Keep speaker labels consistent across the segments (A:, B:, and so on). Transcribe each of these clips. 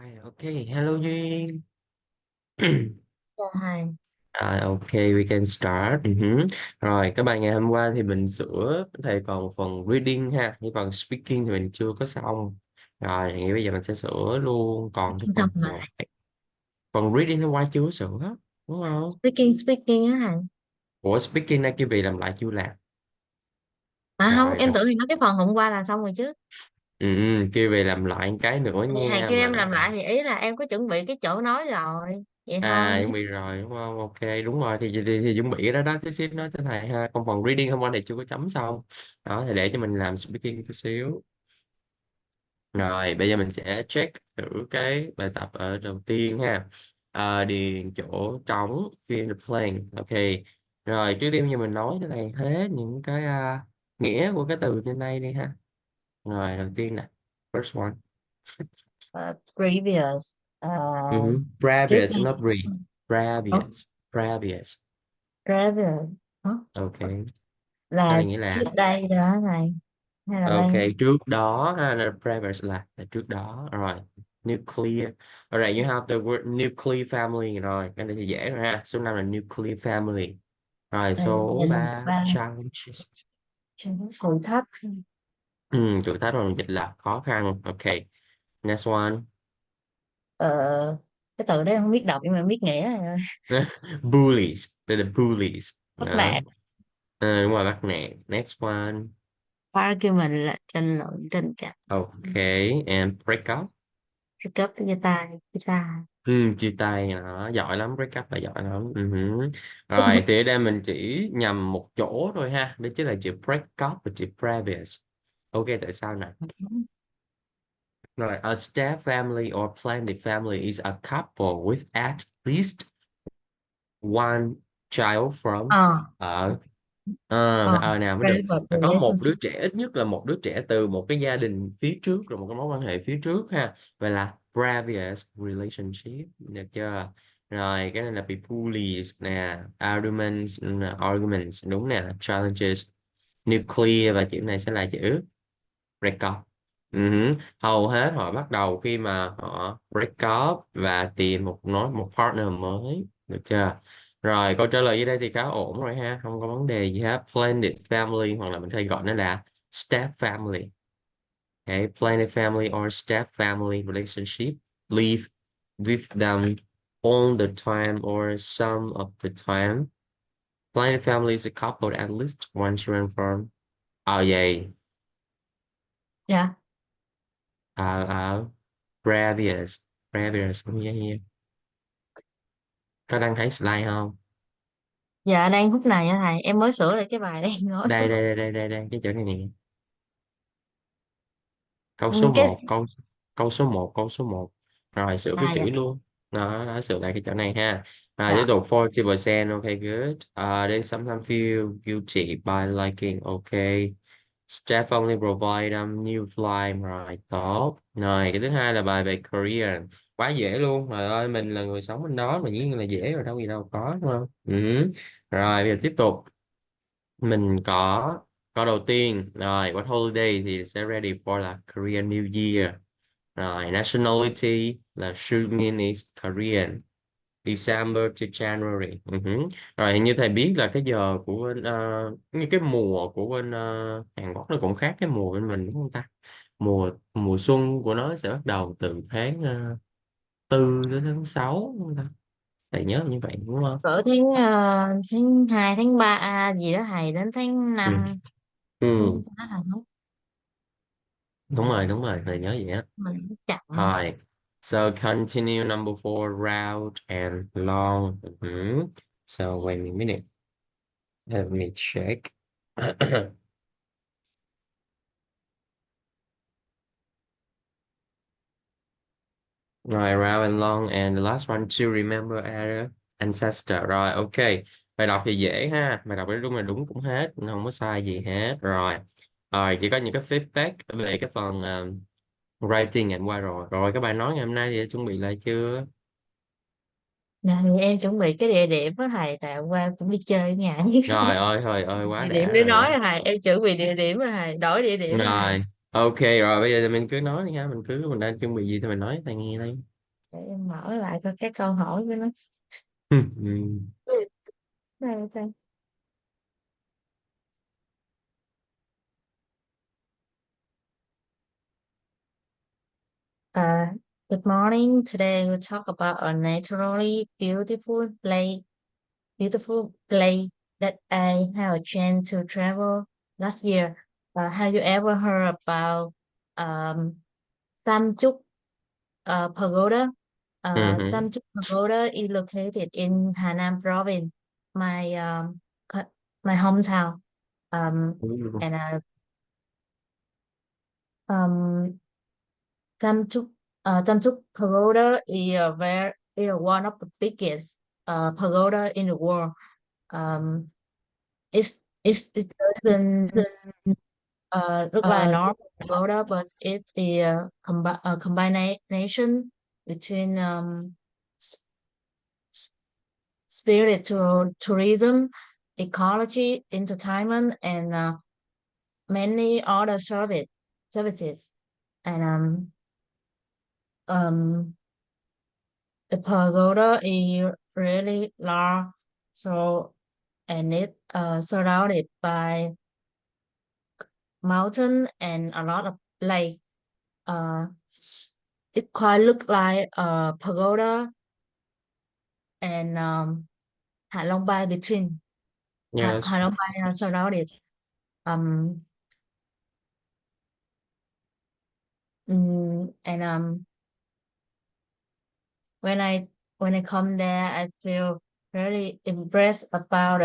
A: Ok, hello Duyên.
B: Dạ, hai.
A: Ok, we can start. Rồi, các bạn ngày hôm qua thì mình sửa thầy còn một phần reading ha, nhưng phần speaking thì mình chưa có xong. Rồi, thì bây giờ mình sẽ sửa luôn còn cái
B: Xong
A: phần
B: mà
A: còn lại. Phần reading hôm qua chưa sửa, đúng không?
B: speaking á hả?
A: Ủa, speaking này cái vị làm lại chưa làm.
B: Không,
A: Rồi,
B: em
A: đâu.
B: tưởng thì nói cái phần hôm qua là xong rồi chứ.
A: Kêu về làm lại cái nữa
B: Thì Hàn
A: nha
B: kêu em
A: mà.
B: làm lại thì ý là em có chuẩn bị cái chỗ nói rồi, vậy thôi.
A: Chuẩn bị rồi đúng không? Ok, đúng rồi thì chuẩn bị cái đó đó, tí xíu nói cho thầy ha. Còn phần reading hôm qua thì chưa có chấm xong. Đó thì để cho mình làm speaking tí xíu. Rồi bây giờ mình sẽ check thử cái bài tập ở đầu tiên ha. Điền chỗ trống fill the blank. Ok. Rồi trước tiên như mình nói cho thầy hết những cái nghĩa của cái từ trên đây đi ha. Rồi đầu tiên nè. First one.
B: Previous, trước
A: Previous, not
B: đây.
A: re.
B: Ủa,
A: Previous. Previous.
B: previous. Ủa,
A: Ok. Cái
B: là
A: này nghĩa
B: trước
A: là
B: đây đó này, hay là
A: ok,
B: đây?
A: trước đó ha, là previous là trước đó rồi. Nuclear. Alright, you have the word nuclear family rồi, cái này thì dễ rồi ha. Số 5 là nuclear family. Rồi
B: Đây
A: số
B: vậy là
A: 3
B: ba,
A: challenges.
B: cho nó cụ thấp.
A: Thử thách rồi dịch là khó khăn. Ok. Next one.
B: ờ, cái từ đấy không biết đọc nhưng mà biết nghĩa rồi.
A: Bullies. Đây là bullies.
B: Bắt
A: Đó.
B: nạt.
A: Đúng rồi, bắt nạt. Next one.
B: Argument là tranh luận, tranh cãi.
A: Okay, and break up.
B: Cái cấp cái tay cái ta.
A: Chia tay hả? Giỏi lắm, break up là giỏi lắm. Rồi thì ở đây mình chỉ nhầm một chỗ thôi ha, đó chính là chữ break up và chữ previous. Ok, tại sao nè? Rồi, a step family or blended family is a couple with at least one child from
B: ờ
A: ở phải
B: ờ
A: nào mới được.
B: Private
A: Có một đứa
B: relationship.
A: trẻ, ít nhất là một đứa trẻ từ một cái gia đình phía trước, rồi một cái mối quan hệ phía trước ha. Vậy là previous relationship, được chưa? Rồi cái này là bị bullies nè, arguments nè, arguments đúng nè, challenges, nuclear, và chữ này sẽ là chữ break up. Hầu hết họ bắt đầu khi mà họ break up và tìm một partner mới, được chưa? Rồi câu trả lời dưới đây thì khá ổn rồi ha, không có vấn đề gì hết. Blended family, hoặc là mình hay gọi nó là step family. Okay, blended family or step family relationship live with them all the time or some of the time. Blended family is a couple at least one children from. Vậy
B: Dạ.
A: ở previous. Previous không nghe nghe. Có đang thấy slide không?
B: Dạ đang khúc này á thầy, em mới sửa lại cái bài đang ngó
A: Đây
B: xuống.
A: đây đây đây đây, đây. Cái chỗ này nè. Câu số
B: Ừ, cái
A: một, câu số một. Rồi sửa cái chữ
B: dạ.
A: luôn. Đó, sửa lại cái chỗ này ha. Rồi tiếp
B: Dạ.
A: tục 40%. Ok, good. They sometimes feel guilty by liking. Ok. Staff only provide them new flame. Rồi tốt. Rồi cái thứ hai là bài về Korean. Quá dễ luôn. Trời ơi, mình là người sống bên đó mà, dĩ nhiên là dễ rồi, đâu gì đâu có, đúng không? Rồi bây giờ tiếp tục. Mình có câu đầu tiên rồi, what holiday thì sẽ ready for là Korean New Year. Rồi nationality là Sumin is Korean. December to January. Rồi hình như thầy biết là cái giờ của bên như cái mùa của bên Hàn Quốc nó cũng khác cái mùa bên mình, đúng không ta? Mùa mùa xuân của nó sẽ bắt đầu từ tháng 4 đến tháng 6, đúng không ta? Thầy nhớ như vậy đúng không?
B: Cỡ tháng 2 tháng 3 gì đó thầy, đến tháng
A: Ừ.
B: 5 tháng
A: Ừ.
B: 6 là lúc
A: Đúng rồi, thầy nhớ vậy á.
B: mình chậm.
A: Hi. So continue number four, route and long. So wait a minute. Let me check. Rồi, route and long, and the last one to remember our ancestor. Rồi, ok. Bài đọc thì dễ ha. Bài đọc đấy đúng là đúng cũng hết, không có sai gì hết. Rồi. Rồi, chỉ có những cái feedback về cái phần writing ngày hôm qua rồi. Rồi, các bài nói ngày hôm nay thì đã chuẩn bị lại chưa?
B: Dạ thì em chuẩn bị cái địa điểm với thầy, tại hôm qua cũng đi chơi ở nhà chứ không
A: Rồi ơi, trời ơi, quá
B: địa điểm
A: đã
B: để
A: rồi, quá.
B: nói rồi thầy, em chuẩn bị địa điểm rồi thầy, đổi địa điểm rồi thầy.
A: Rồi, ok rồi, bây giờ thì mình cứ nói đi ha, mình đang chuẩn bị gì thì mình nói thầy nghe đây.
B: Để em mở lại coi cái câu hỏi của nó. Đây, đây. Uh, Good morning. Today we'll talk about a naturally beautiful place that I have a chance to travel last year. Have you ever heard about um, Tam Chuk Pagoda?
A: Mhm.
B: Tam Chuk Pagoda is located in Hà province, my my hometown.
A: Mhm.
B: And um, Tam Chuk Pagoda is one of the biggest pagoda in the world. Um, it doesn't look like a normal pagoda, but it is a combination between s- spiritual tourism, ecology, entertainment, and many other services. And um, the pagoda is really large, so and it surrounded by mountain and a lot of lake. Uh, it quite look like a pagoda and Hạ Long Bay between
A: Yes.
B: Hạ Long Bay surrounded. Um, and when I come there, I feel really impressed about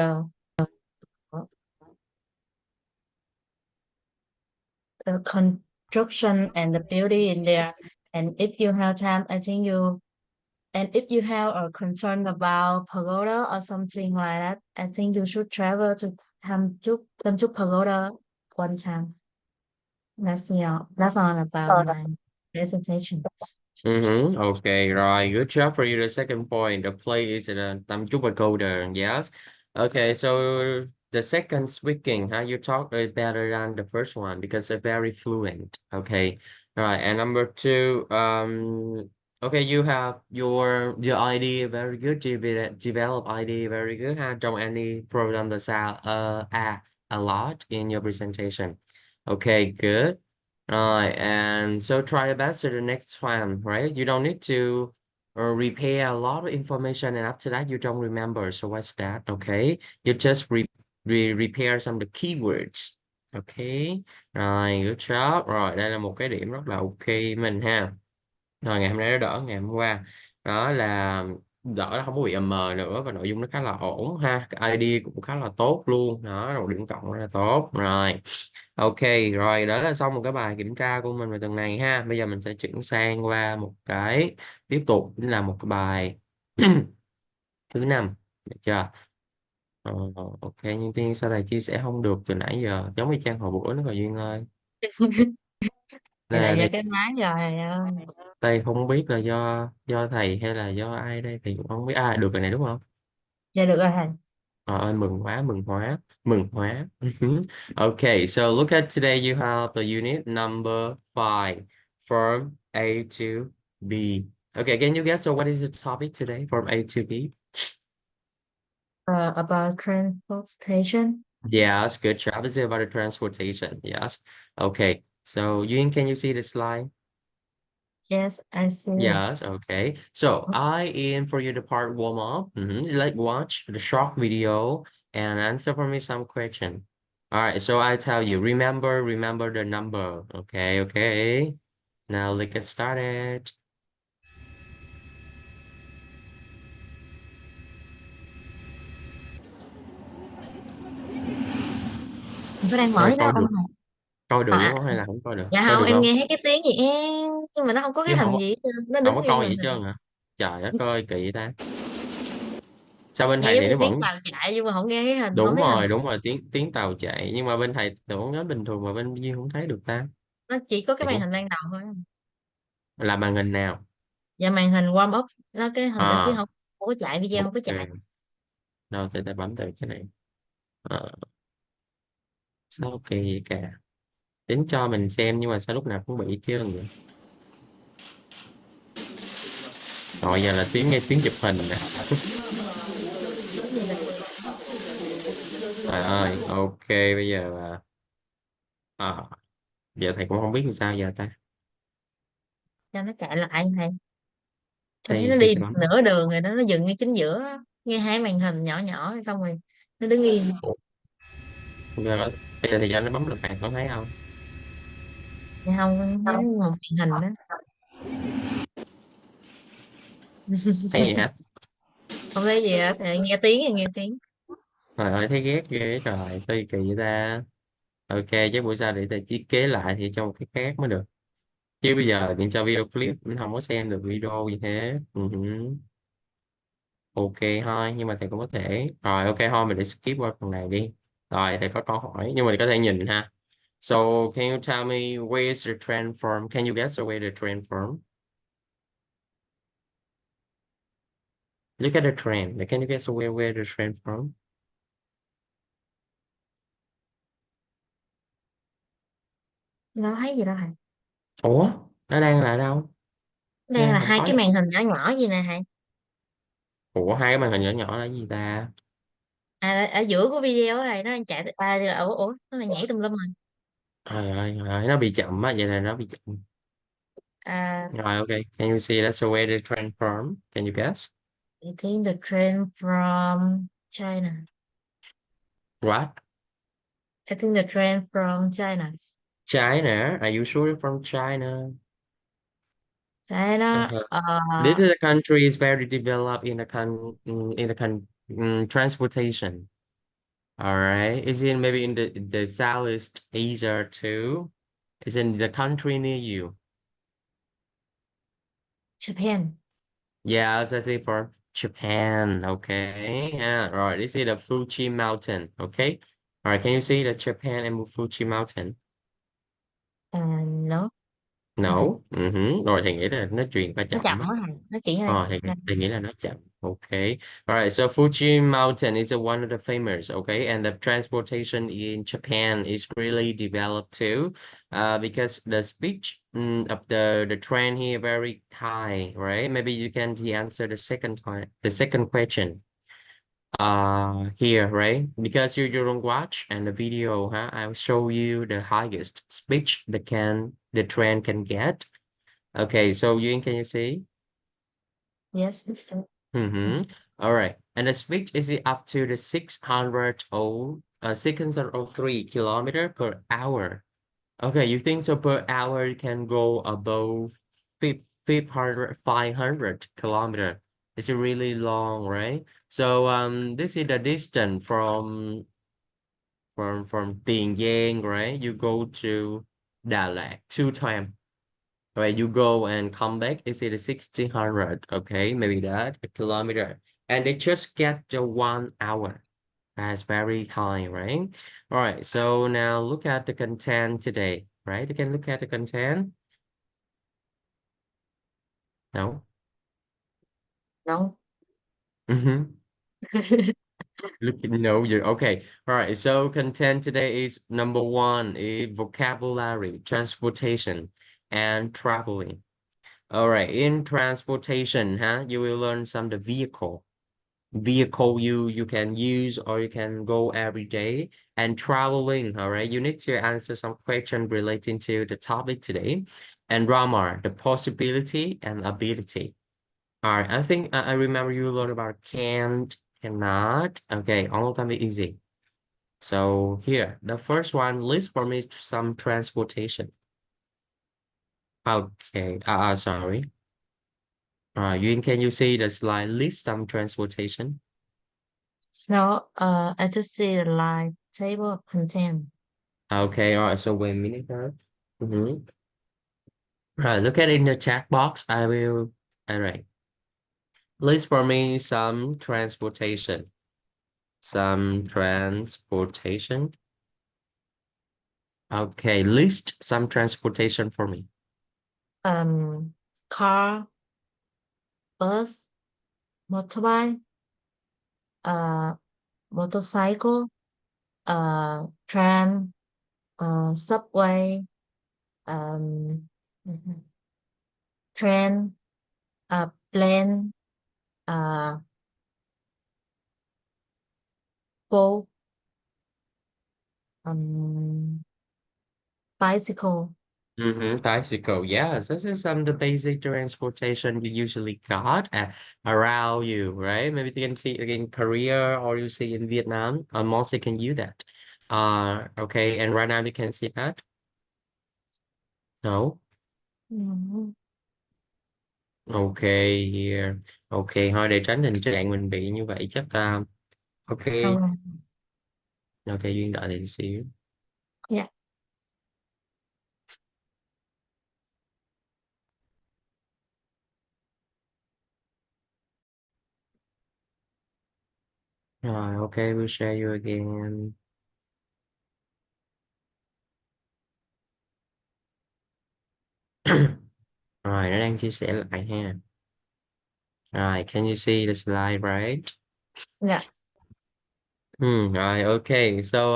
B: the construction and the beauty in there. And if you have time, I think you and if you have a concern about pagoda or something like that, I think you should travel to Tam Chuk Pagoda one time. That's all about my presentation.
A: Mm-hmm. Okay, right. Good job for you. The second point, the play is Tam Chúc Pagoda. Yes. Okay, so the second speaking, how you talk is better than the first one because they're very fluent. Okay. Right. And number two, okay, you have your idea very good. Develop idea very good. Don't any problem the sound a lot in your presentation. Okay, good. Right, and so try your best to the next one, right? You don't need to repair a lot of information, and after that you don't remember. So what's that? Okay, you just repair some of the keywords. Okay, rồi, good job. Rồi, đây là một cái điểm rất là ok mình ha. Rồi ngày hôm nay nó đỡ ngày hôm qua. Đó là đỡ nó không có bị mờ nữa và nội dung nó khá là ổn ha. Cái ID cũng khá là tốt luôn. Đó, một điểm cộng rất là tốt. Rồi. Ok, rồi đó là xong một cái bài kiểm tra của mình về tuần này ha. Bây giờ mình sẽ chuyển sang qua một cái tiếp tục chính là một cái bài thứ năm, được chưa? Ờ, ok, nhưng tiên sau này chia sẻ không được từ nãy giờ, giống như Trang hồi bữa nó rồi Duyên ơi.
B: Thì là
A: Đây,
B: do
A: đây,
B: cái máy rồi ơi.
A: đây không biết là do thầy hay là do ai đây thì cũng không biết. À, được rồi này đúng không?
B: Dạ được rồi thầy.
A: Trời ơi, mừng quá, mừng hóa, mừng hóa. Okay, so look at today you have the unit number 5 from A to B. Okay, can you guess so what is the topic today from A to B?
B: About transportation.
A: Yes, good job. It's about the transportation. Yes. Okay, so Yun, can you see the slide?
B: Yes, I see.
A: Yes, okay. So I in for you the part warm up. Like watch the short video and answer for me some question. All right, so I tell you, remember the number. Okay, okay. Now let's get started.
B: Mình có đang mở
A: Rồi
B: cái đó
A: coi
B: không
A: được,
B: thầy?
A: coi được đúng
B: À,
A: không hay là không coi được?
B: dạ
A: Coi
B: không,
A: được
B: em
A: không?
B: nghe thấy cái tiếng gì nhưng mà nó không có cái
A: Nhưng
B: hình gì hết trơn. Nó
A: không
B: đứng
A: có
B: yên
A: coi gì
B: màn
A: hết trơn
B: hình.
A: hả? Trời đất ơi, kỳ vậy ta. Sao bên
B: Nghe
A: thầy
B: giống
A: thì
B: như
A: nó
B: tiếng
A: vẫn
B: tàu chạy nhưng mà không nghe cái hình, không thấy hình.
A: đúng rồi, tiếng tiếng tàu chạy nhưng mà bên thầy thì vẫn nói bình thường mà bên Duyên không thấy được ta.
B: Nó chỉ có cái
A: Thì
B: màn
A: cũng
B: hình ban đầu thôi.
A: là màn hình nào?
B: Và màn hình warm up nó cái hình đó chứ
A: À,
B: không có chạy video, không có chạy.
A: ok. Đâu để ta bấm từ cái này. Ờ, sao kỳ vậy cả, tính cho mình xem nhưng mà sao lúc nào cũng bị chưa vậy. Rồi giờ là tiếng nghe tiếng chụp hình nè.
B: Cái gì là
A: Trời ơi, ok bây giờ là giờ thầy cũng không biết làm sao giờ ta.
B: cho nó chạy lại thầy. Tôi thấy
A: Thì
B: nó
A: thì
B: đi
A: phải bấm.
B: nửa đường rồi đó, nó dừng ngay chính giữa á. Nghe hai màn hình nhỏ nhỏ xong rồi nó đứng yên.
A: Ủa, bây giờ thì giờ nó bấm được bạn có thấy không?
B: Thì không thấy nó ngồi màn hình đó.
A: Thấy gì hả?
B: Không thấy gì hết, thì nghe tiếng thì nghe tiếng.
A: Trời ơi thấy ghét ghê trời, sao kỳ vậy ta? Ok, chắc buổi sau để thầy thiết kế lại thì cho một cái khác mới được. Chứ bây giờ điện cho video clip mình không có xem được video gì hết. Ok thôi, nhưng mà thầy cũng có thể. Rồi ok thôi mình để skip qua phần này đi. Rồi thầy có câu hỏi nhưng mà thầy có thể nhìn ha. So can you tell me where is the trend from? Can you guess where the trend from? Look at the trend. Like, can you guess where the trend from?
B: Nó thấy gì đâu thầy.
A: Ủa, nó đang là đâu?
B: Đang
A: Đang
B: là
A: không
B: hai
A: có
B: cái
A: gì.
B: màn hình nhỏ nhỏ gì nè thầy.
A: Ủa hai cái màn hình nhỏ nhỏ là gì ta?
B: Ở giữa của video này nó đang chạy ủa nó đang nhảy tùm lum rồi.
A: Trời ơi, nó bị chậm á, vậy là nó bị chậm.
B: À,
A: Rồi ok, can you see that's where the trend from? Can you guess?
B: I think the trend from China.
A: What?
B: I think the trend from China.
A: China? Are you sure from China?
B: China,
A: Uh-huh. This is a country is very developed in transportation. All right. Is it maybe in the Southeast Asia too? Is in the country near you?
B: Japan.
A: Yeah, as I say for Japan. Okay. Yeah. Right. This is the Fuji Mountain. Okay. All right. Can you see the Japan and Fuji Mountain?
B: No.
A: No. Rồi thì nghĩ là nó truyền qua
B: Nó
A: chậm
B: chậm
A: á.
B: quá hả, nó chỉ đây.
A: Thì nghĩ là nó chậm. Okay. All right. So Fuji Mountain is one of the famous. Okay, and the transportation in Japan is really developed too, because the speech of the train here very high, right? Maybe you can answer the second time, the second question. Here, right? Because you don't watch and the video, huh? I'll show you the highest speech the train can get. Okay, so you can you see?
B: Yes.
A: Mm-hmm. All right. And the speed is up to the 603 kilometer per hour. Okay, you think so per hour you can go above 500 kilometer. It's really long, right? So this is the distance from Tiền Giang, right? You go to Đà Lạt two times. Right, you go and come back, is it a 1600? Okay, maybe that a kilometer. And they just get the 1 hour. That's very high, right? All right, so now look at the content today, right? You can look at the content. No.
B: No.
A: Mm-hmm. Look at no, you okay. All right, so content today is number one is vocabulary, transportation, and traveling. All right, in transportation, huh? You will learn some the vehicle you can use or you can go every day and traveling. All right, you need to answer some question relating to the topic today. And grammar, the possibility and ability. All right, I think I remember you learned about can't, cannot. Okay, all of them are easy. So here, the first one, list for me some transportation. Okay, sorry. You can you see the slide list some transportation?
B: So, I just see the live table of content.
A: Okay, all right. So wait a minute, huh? Mm-hmm. Right, look at it in the chat box. I will. All right. List for me some transportation. Some transportation. Okay, list some transportation for me.
B: Car, bus, motorbike, uh, motorcycle, tram, subway, um, train, plane, uh, boat, um, bicycle.
A: Bicycle. Yes, this is some of the basic transportation you usually got around you, right? Maybe you can see it in Korea or you see in Vietnam. Also can use that. Okay, and right now you can see that. No.
B: Mm-hmm.
A: Okay, here. Okay, thôi để tránh tình trạng mình bị như vậy chắc ok.
B: Okay.
A: Ok, Duyên đợi thì xíu.
B: Yeah.
A: Rồi, ok, we'll share you again. Rồi, nó đang chia sẻ lại ha. Rồi, can you see the slide, right?
B: Yeah.
A: Right, okay. So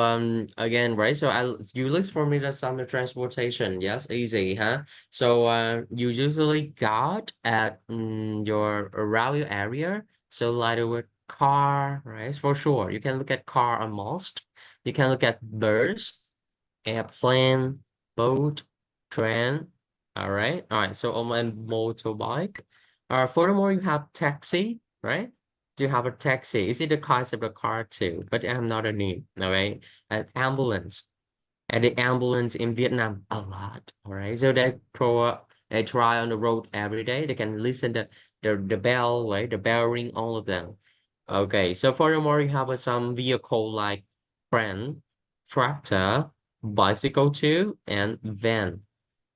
A: again, right? So you list for me the summer transportation. Yes, easy, huh? So you usually got at your around your area. So like the word car, right? For sure. You can look at car on most. You can look at birds, airplane, boat, train. All right. So on a motorbike. Furthermore, you have taxi, right? Do you have a taxi? Is it the concept of car too? But I'm not a name. All right. An ambulance. And the ambulance in Vietnam a lot. All right. So they try on the road every day. They can listen the bell, right? The bell ring, all of them. Okay. So furthermore, you have some vehicle like friend, tractor, bicycle too, and van.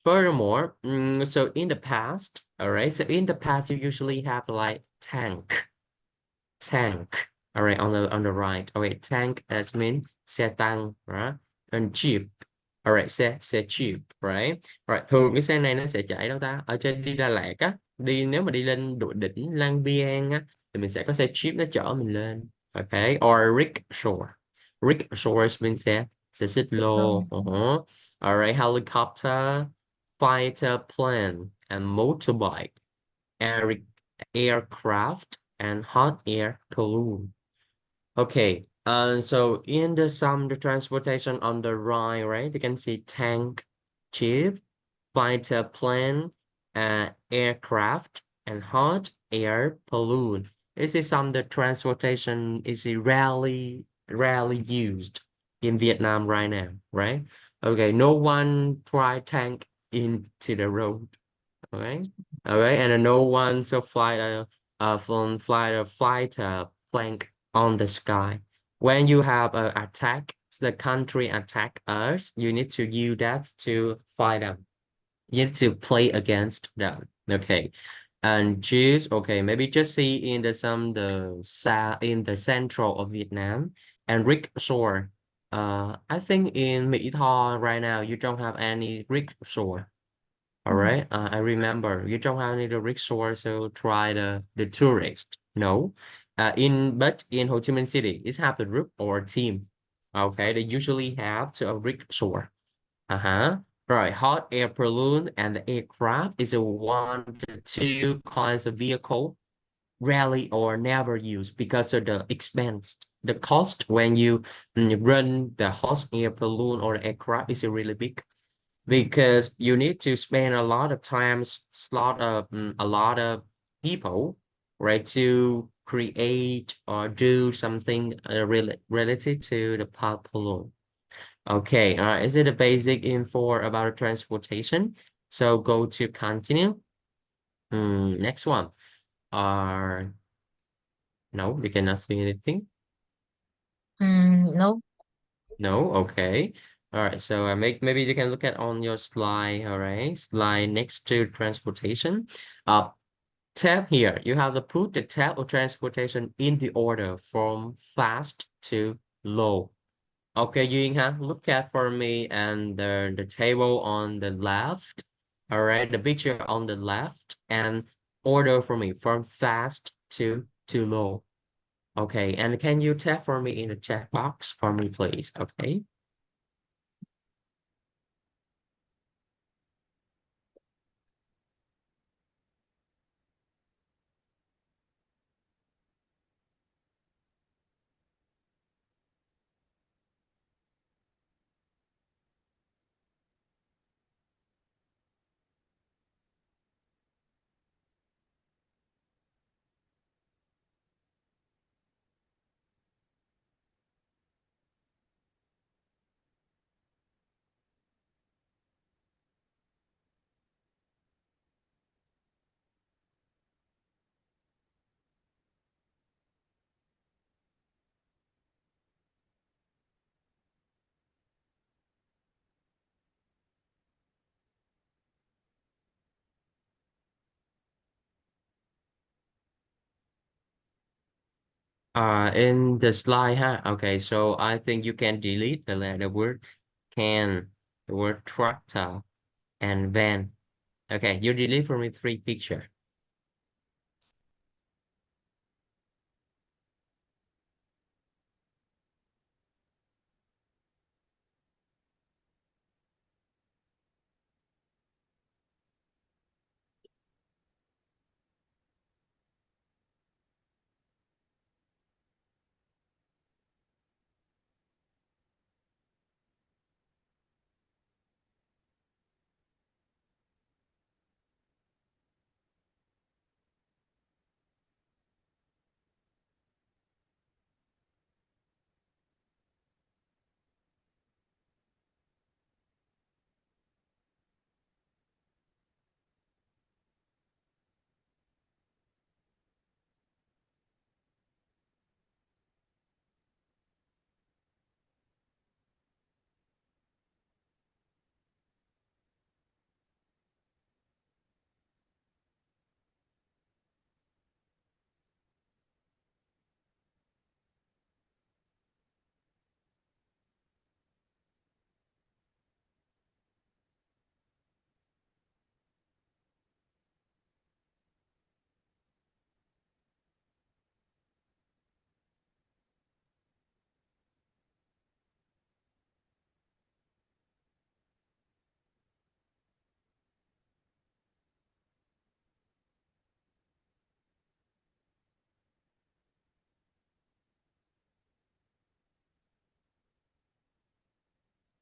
A: Furthermore, so in the past, all right. So in the past, you usually have like tank. All right, on the right. Okay, tank as mean xe tăng, right? And jeep. All right, xe jeep, right? Right, thường cái xe này nó sẽ chạy đâu ta? Ở trên đi Đà Lạt á, nếu mà đi lên đỉnh Lang Biang á thì mình sẽ có xe jeep nó chở mình lên. Okay, or rickshaw. Rickshaw means xe xích
B: Chúc mừng.
A: lô. All right, helicopter, fighter plane, and motorbike. Air, aircraft and hot air balloon. Okay, so in the transportation on the right, you can see tank, ship, fighter plane, aircraft, and hot air balloon. This is some the transportation is rarely used in Vietnam right now, right? Okay, no one try tank into the road. Okay. Okay. And no one so fly a flight plank on the sky. When you have a attack, the country attack us, you need to use that to fight them. You need to play against them. Okay. And choose, okay, maybe just see in in the central of Vietnam and rickshaw. I think in Mỹ Tho right now you don't have any rickshaw. All
B: Mm.
A: right. I remember you don't have any the rickshaw, so try the tourist. No. But in Ho Chi Minh City, it's have the group or team. Okay, they usually have to a rickshaw. Uh-huh. Right. Hot air balloon and the aircraft is a one of the two kinds of vehicle rarely or never used because of the expense. The cost when you run the hot air balloon or the aircraft is really big because you need to spend a lot of times, a lot of people, right, to create or do something related to the balloon. Okay, is it a basic info about transportation? So go to continue. Next one. Uh, no, you cannot see anything.
B: No.
A: No, okay. All right, so maybe you can look at on your slide, all right? Slide next to transportation. Uh, tab here, you have to put the tab of transportation in the order from fast to low. Okay, Duyên ha, look at for me and the table on the left. All right, the picture on the left and order for me from fast to low. Okay, and can you tap for me in the chat box for me, please? Okay. In the slide, huh? Okay, so I think you can delete the word can, the word tractor, and van. Okay, you delete for me three picture.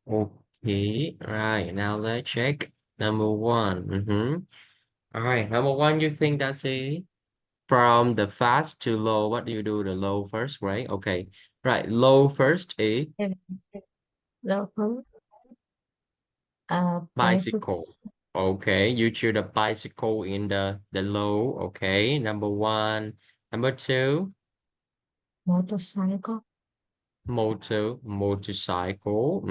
A: Okay, right, now let's check. Number one. All right, number one, you think that's it? From the fast to low, what do you do? The low first, right? Okay, right, low first is
B: Local, bicycle,
A: bicycle. Okay, you choose the bicycle in the low. Okay, number one. Number two,
B: motorcycle,
A: motorcycle.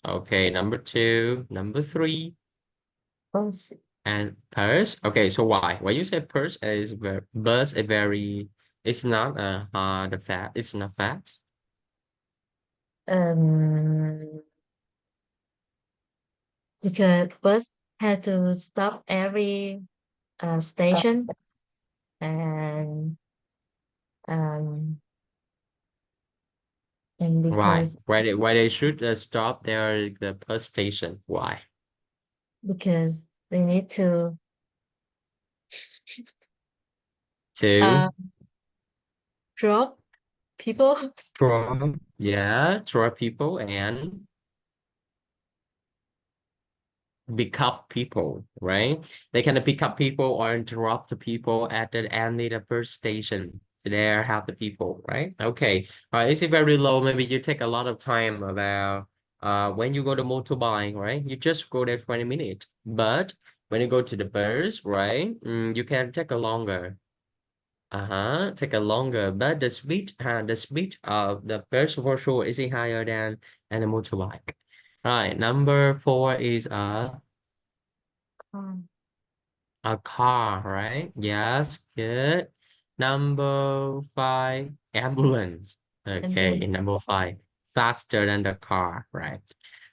A: Okay, number two. Number three,
B: bus,
A: and purse. Okay, so why? Why you say purse is very, bus is very, it's not the fat, it's not fast.
B: um, because bus had to stop every station and um and
A: Why?
B: because
A: Why they should stop there the bus station? Why?
B: because they need to
A: To
B: uh drop people.
A: draw, yeah, draw people and pick up people, right? They can pick up people or drop the people at the any the first station. There have the people, right? Okay. Is it very low? Maybe you take a lot of time about when you go to motorbike, right? You just go there 20 minutes. But when you go to the bus, right? You can take a longer. Take a longer, but the speed of the bus for sure is higher than a motorbike. Right. Number four is a car, right? Yes, good. Number five, ambulance.
B: And
A: Okay,
B: then
A: number five, faster than the car, right?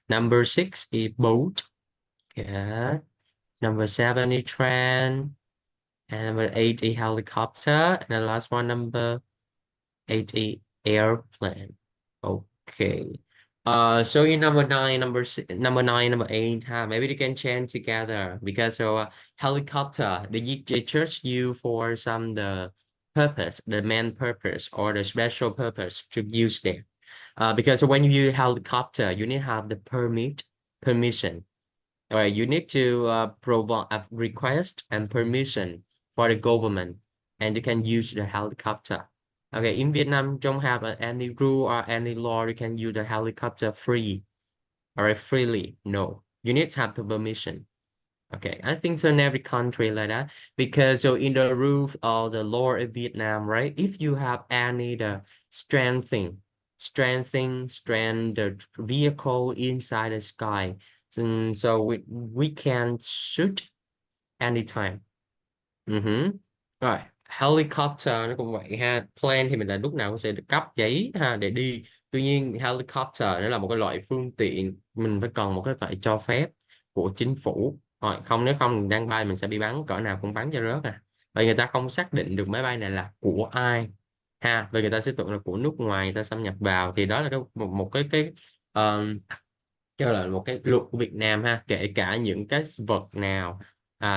A: Number six is boat. Good. Number seven is train. And number eight is helicopter. And the last one, number 80 airplane. Okay. So in number nine, number nine, number eight, maybe they can change together because helicopter, they charge you for some the purpose, the main purpose or the special purpose to use them. Because when you use helicopter, you need to have the permission. All right, you need to provide a request and permission for the government, and you can use the helicopter. Okay, in Vietnam, don't have any rule or any law. You can use the helicopter free or freely. No, you need to have the permission. Okay, I think so in every country like that because so in the roof of the law in Vietnam, right? If you have any the strand the vehicle inside the sky, so we can shoot anytime. Mm-hmm. All right. Helicopter nó cũng vậy ha. Plane thì mình là lúc nào cũng sẽ được cấp giấy ha để đi. Tuy nhiên helicopter nó là một cái loại phương tiện, mình phải cần một cái phải cho phép của chính phủ. Rồi không, nếu không mình đang bay mình sẽ bị bắn, cỡ nào cũng bắn cho rớt à. Vậy người ta không xác định được máy bay này là của ai ha. Vậy người ta sẽ tưởng là của nước ngoài, người ta xâm nhập vào, thì đó là một cái cho là một cái luật của Việt Nam ha, kể cả những cái vật nào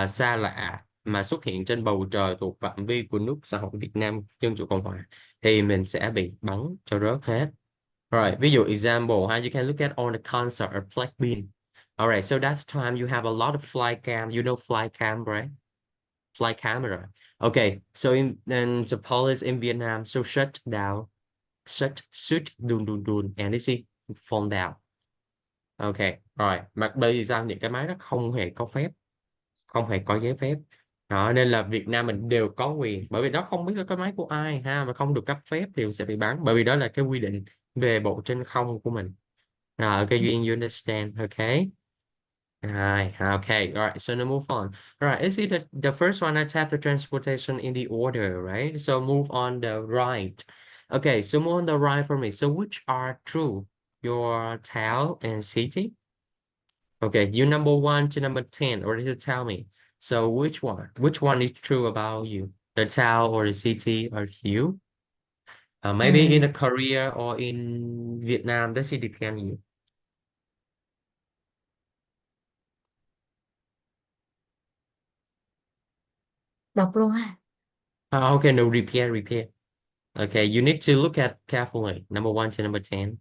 A: xa lạ mà xuất hiện trên bầu trời thuộc phạm vi của nước xã hội Việt Nam Dân Chủ Cộng Hòa thì mình sẽ bị bắn cho rớt hết. Rồi, ví dụ example ha, you can look at on the concert or Blackpink. Alright, so that's time you have a lot of fly cam. You know fly cam, right? Fly camera. Okay, so and the police in Vietnam so shut down, shoot dun dun dun, and they see fall down. Ok, rồi, mặt đây thì sao? Những cái máy đó không hề có phép, không hề có giấy phép. Đó, nên là Việt Nam mình đều có quyền, bởi vì đó không biết là cái máy của ai ha, mà không được cấp phép thì sẽ bị bán, bởi vì đó là cái quy định về bộ trên không của mình. Rồi, ok, you understand, ok? Right, okay, all right, so now move on. All right, is it the first one I tap the transportation in the order, right? So move on the right. Okay, so move on the right for me. So which are true? Your town and city? Okay, you number one to number 10, or did you tell me? So which one? Which one is true about you? The town or the city of you? Maybe in
B: Ừ,
A: a career or in Vietnam, does it depend on you?
B: đọc luôn ha.
A: Okay, no, repair, repair. Okay, you need to look at carefully. Number one to number 10.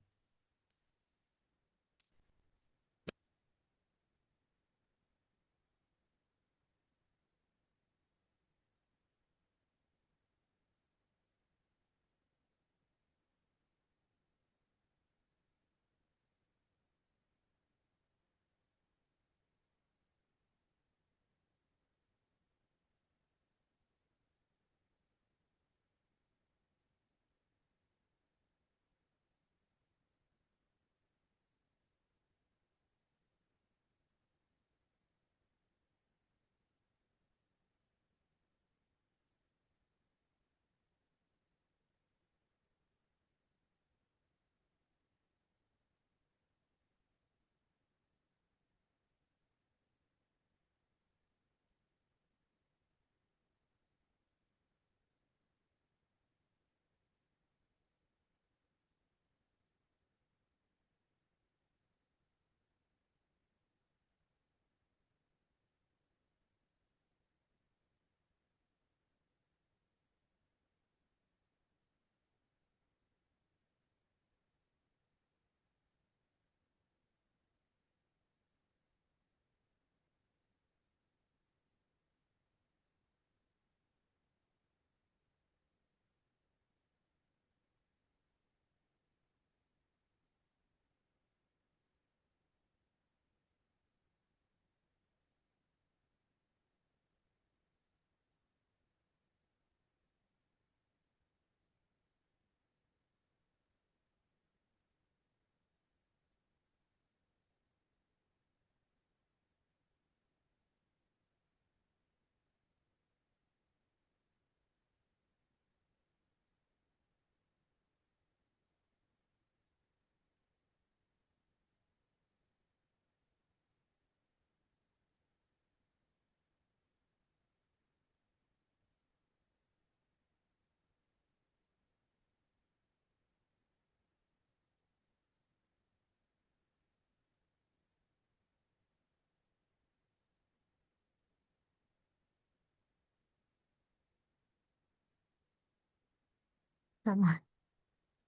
B: Xong rồi.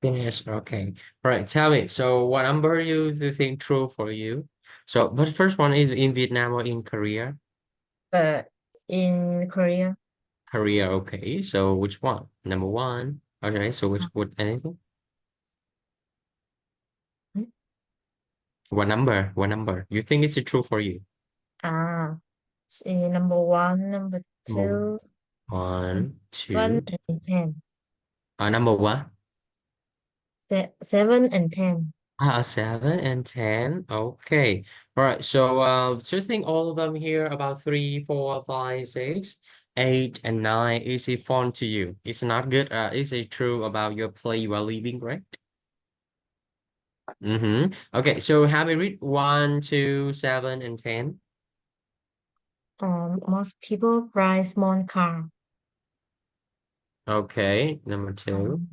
A: Yes, okay. All right, tell me. So what number you think true for you? So, but first one is in Vietnam or in Korea?
B: In Korea.
A: Korea, okay. So which one? Number one. Okay, so which what anything? What number? What number? You think it's true for you?
B: À, see, number one, number
A: Number
B: two,
A: one,
B: seven
A: two.
B: and ten.
A: Number what?
B: 7 and 10.
A: 7 and 10. Okay. All right. So, so I think all of them here about three, four, five, six. 8 and 9, is it fun to you? It's not good. Is it true about your play you are leaving, right? Mm-hmm. Okay, so have you read 1, 2, 7, and 10?
B: Most people buy small car.
A: Okay, number 2.
B: Um,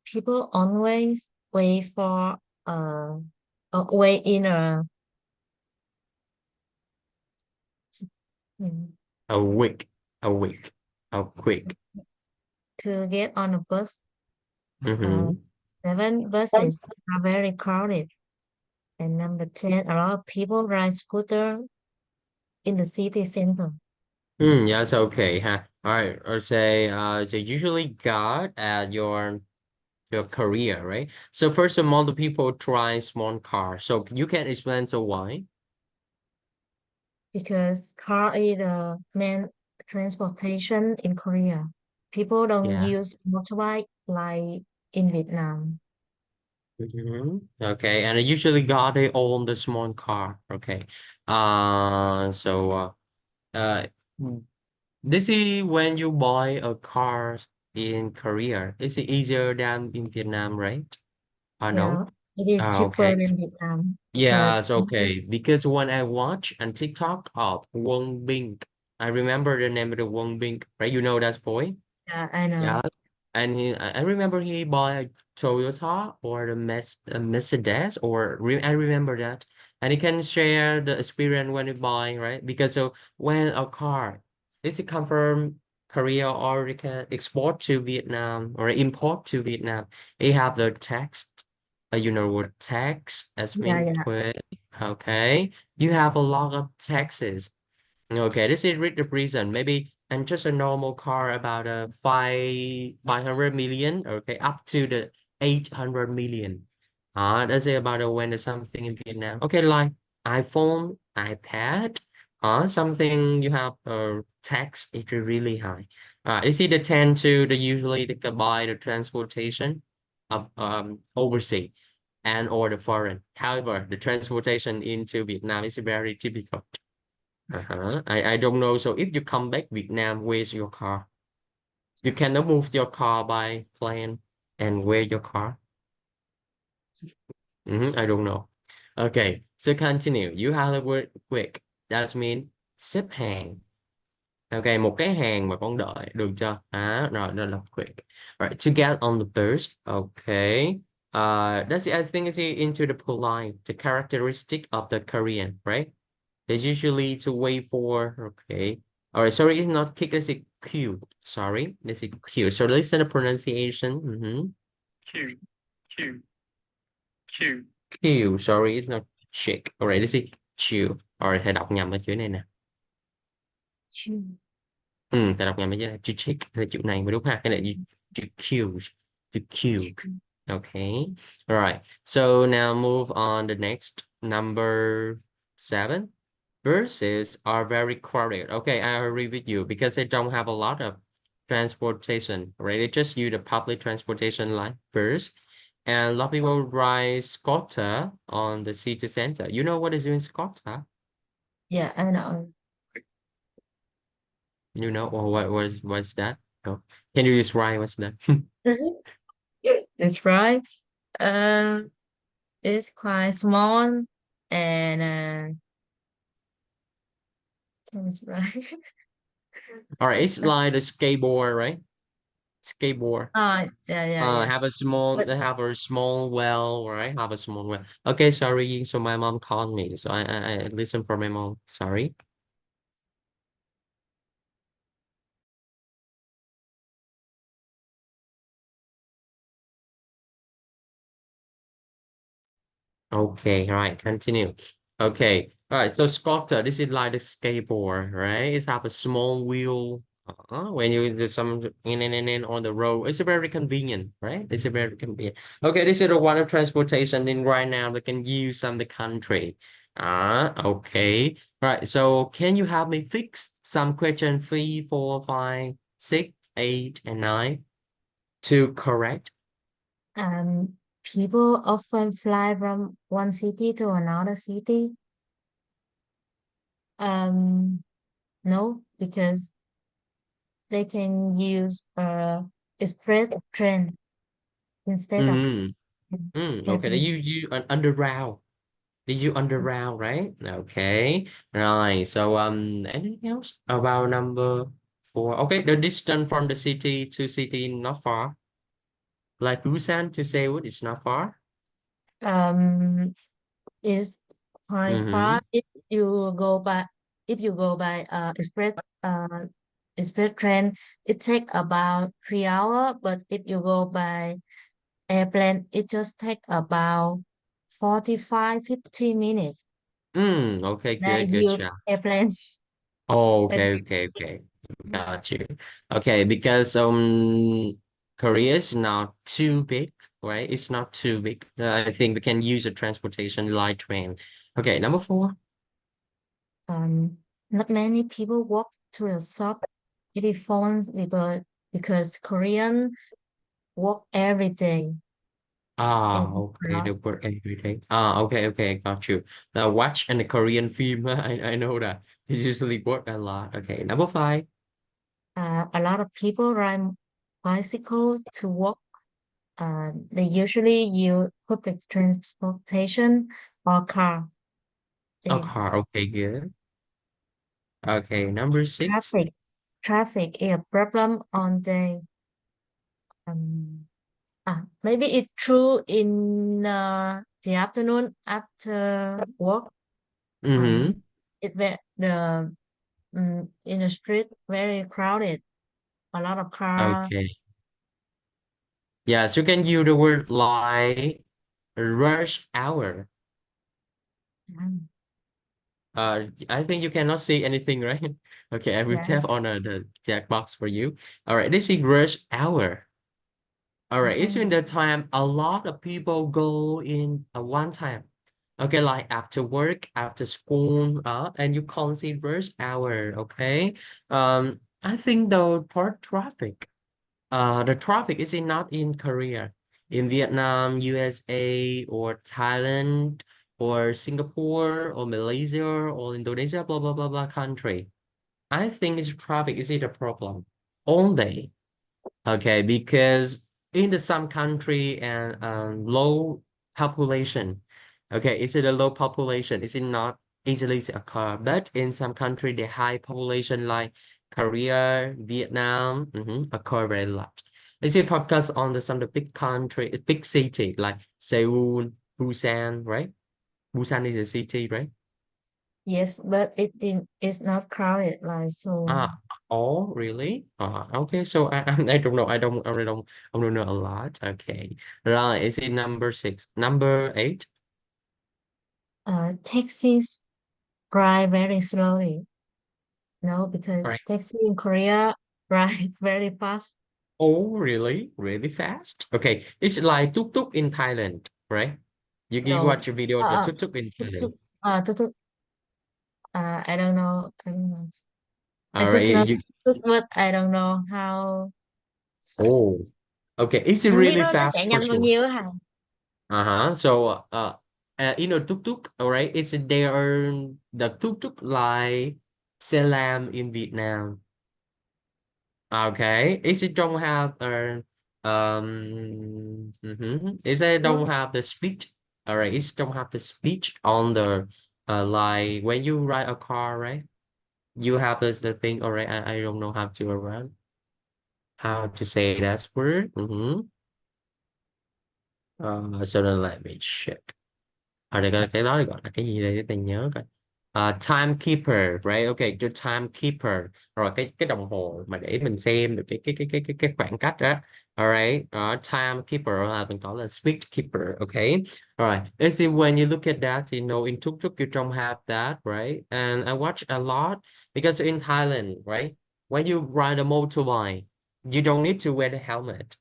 B: People always wait for uh, wait in mm,
A: A week, a week, a quick.
B: to get on a bus. Uh,
A: Mm-hmm.
B: 7 buses are very crowded. And number 10, a lot of people ride scooter in the city center.
A: Yes, okay, huh? All right, or say, they usually got at your career, right? So first of all, the people try small car. So you can explain so why?
B: Because car is the main transportation in Korea. People don't
A: Yeah.
B: use motorbike like in Vietnam.
A: Okay, and I usually got they own the small car. Okay. So uh mm, this is when you buy a car in Korea. Is it easier than in Vietnam, right? I know.
B: Yeah, it is cheaper
A: Okay.
B: than Vietnam because
A: Yes, okay. Because when I watch on TikTok of Won Bing, I remember the name of the Won Bing, right? You know that boy?
B: yeah, I know.
A: Yeah. And I remember he bought a Toyota or the Mercedes, or I remember that. And he can share the experience when he buy, right? Because so when a car is it come from Korea or it can export to Vietnam or import to Vietnam, he have the tax. You know what tax as
B: Yeah,
A: mean
B: yeah,
A: quit. Okay. You have a lot of taxes. Okay, this is the reason. Maybe and just a normal car about 500 million. Okay, up to the 800 million. That's it about when there's something in Vietnam. Okay, like iPhone, iPad. Something you have tax is really high. Is it the tend to the usually they can buy the transportation of overseas and or the foreign. However, the transportation into Vietnam is very typical. Uh-huh. I don't know. So if you come back Vietnam, where's your car? You cannot move your car by plane. And where your car? I don't know. Okay, so continue. You have the word quick. That means xếp hàng. Okay, một cái hàng mà con đợi, được chưa? Rồi, đó là quick. Right, to get on the bus. Okay. That's it. I think is into the polite, the characteristic of the Korean, right? There's usually to wait for, okay. All right, sorry, it's not kick, it's a Q. Sorry, it's a Q. So listen to pronunciation.
B: Q, Q, Q.
A: Q, sorry, it's not chick. All right, this is chill. All right, thầy đọc nhầm ở chữ này nè.
B: Q.
A: Thầy đọc nhầm ở chữ này. Chữ chick là chữ này mới đúng ha. Cái này chữ Q. Chữ Q. Okay. All right. So now move on the next number 7. Buses are very crowded. Okay, I agree with you because they don't have a lot of transportation, right? They just use the public transportation like bus. And a lot of people ride scooter on the city center. You know what is doing scooter?
B: Yeah, I know.
A: You know, or what's that? No. Can you describe what's that?
B: Mhm. That's right. Um, it's quite small and that's right.
A: All right, it's like a skateboard, right? Skateboard.
B: Yeah, yeah, yeah.
A: Have a small,
B: But
A: they have a small well, right? Have a small well. Okay, sorry. So my mom called me. So I listen for my mom. Sorry. Okay, all right, continue. Okay, all right. So scooter, this is like the skateboard, right? It's have a small wheel. When you do some in on the road, it's very convenient, right? It's a very convenient. Okay, this is the one of transportation in right now that can use on the country. Okay. All right. So can you help me fix some question 3, 4, 5, 6, 8, and 9 to correct?
B: people often fly from one city to another city. Um, no, because they can use express train instead of
A: Mm-hmm. Okay, they
B: airplane.
A: use an underground. They use underground, right? Okay. Right. So anything else about number four? Okay, the distance from the city to city not far. Like Busan to Seoul is not far.
B: Um, is quite
A: Mm-hmm.
B: far if you go by express train. It take about 3 hours, but if you go by airplane, it just take about 45-50 minutes.
A: Okay,
B: That
A: good, good
B: you
A: job.
B: airplane.
A: Oh,
B: That
A: okay, okay, okay. Got you. Okay, because Korea is not too big, right? It's not too big. I think we can use a transportation light train. Okay, number four.
B: um, not many people walk to the shop telephones because Korean walk every day
A: Ah,
B: in
A: okay,
B: crowd.
A: the word every day. Ah, okay, okay, got you. Now watch and the Korean film, I know that. It's usually work a lot. Okay, number five.
B: A lot of people ride bicycle to walk. They usually use public transportation or car.
A: A
B: The
A: car. Okay, good. Okay, number six.
B: traffic traffic is a problem on um, maybe it's true in the afternoon after work. Um,
A: Mm-hmm.
B: in the street very crowded. A lot of car.
A: Okay. Yes, you can use the word like rush hour.
B: Mm,
A: I think you cannot see anything, right? Okay, I will
B: yeah.
A: tap on the check box for you. All right, this is rush hour. All right, it's in
B: Uh-huh.
A: the time a lot of people go in at one time. Okay, like after work, after school, and you can't see rush hour. Okay, I think the part traffic. The traffic is not in Korea, in Vietnam, USA, or Thailand, or Singapore, or Malaysia, or Indonesia, blah blah blah blah country. I think it's traffic is it a problem only. Okay, because in the some country and low population, okay, is it a low population? Is it not easily occur? But in some country, the high population like Korea, Vietnam, occur very lot. Is it focus on the some of the big country, big city like Seoul, Busan, right? Busan is a city, right?
B: Yes, but it's not crowded like so.
A: Ah, oh, really? Okay. So I don't know. I don't know a lot. Okay. Right. Is it number six? Number eight?
B: Taxis drive very slowly. No, because
A: Right.
B: taxi in Korea drive very fast.
A: Oh, really? Really fast? Okay. It's like tuk tuk in Thailand, right? You
B: No,
A: watch a video of the tuk tuk in
B: tuk
A: Thailand.
B: tuk, tuk tuk. I don't know. I don't know. I
A: All right.
B: just know
A: You.
B: tuk, but I don't know how.
A: Oh. Okay. It's
B: Không biết
A: really
B: nó
A: fast
B: chạy
A: for
B: nhanh bao
A: sure.
B: nhiêu á hả?
A: Uh-huh. So tuk tuk. All right. It's there the tuk tuk like Selam in Vietnam. Okay, is it don't have is it don't
B: No,
A: have the speech? All right, is it don't have the speech on the like when you ride a car, right? You have this the thing, all right. I don't know how to run, how to say that word. So then let me check. Ở đây cái đó gọi là cái gì đây để tôi nhớ coi. Timekeeper, right? Okay, the timekeeper. Rồi cái đồng hồ mà để mình xem được cái khoảng cách đó. Alright, timekeeper là mình gọi là speed keeper, okay? Alright, and see when you look at that, you know, in tuk tuk you don't have that, right? And I watch a lot because in Thailand, right? When you ride a motorbike, you don't need to wear the helmet.